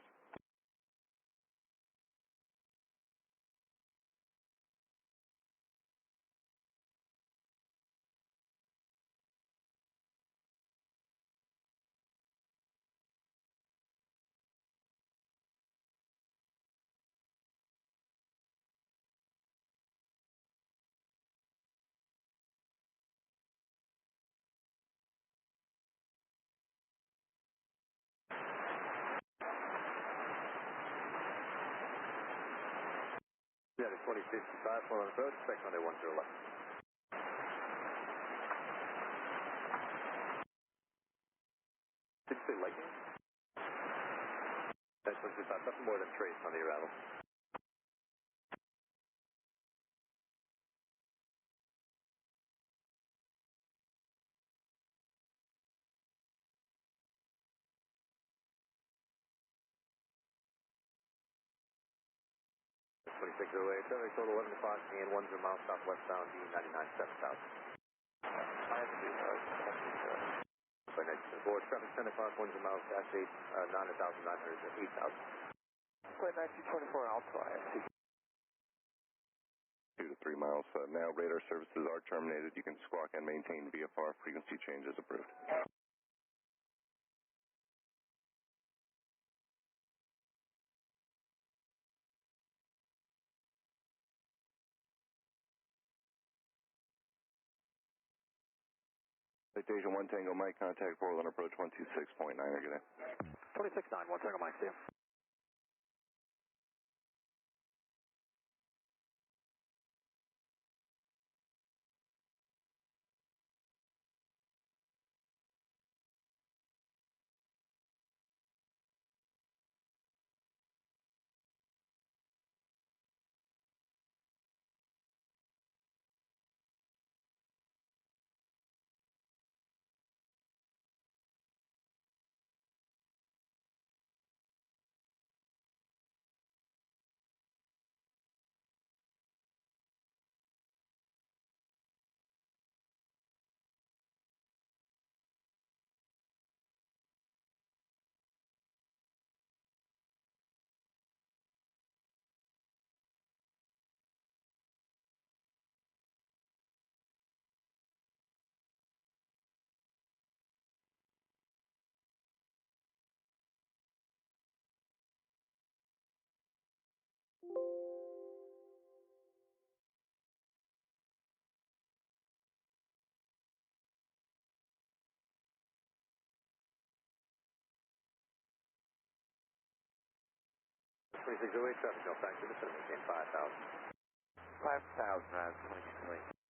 Yeah, 2055, Portland approach, expect Monday 10 left. Did you say lightning? That's 125, nothing more than trace on the arrival. That's 2608, total 11 o'clock, and 10 miles southwestbound, D99 7000. I have to do by next board, traffic 10 o'clock, 10 miles, dash 8, 9,900 to 8,000. Flight 9224 Alpha, I see. 2 to 3 miles. Now radar services are terminated. You can squawk and maintain VFR. Frequency change is approved. Citation 1 Tango Mike, contact Portland approach 126.9er. Good day. 26-9, 1 Tango Mike, see you. Traffic, no factor, maintain 5,000. 5,000, 2608.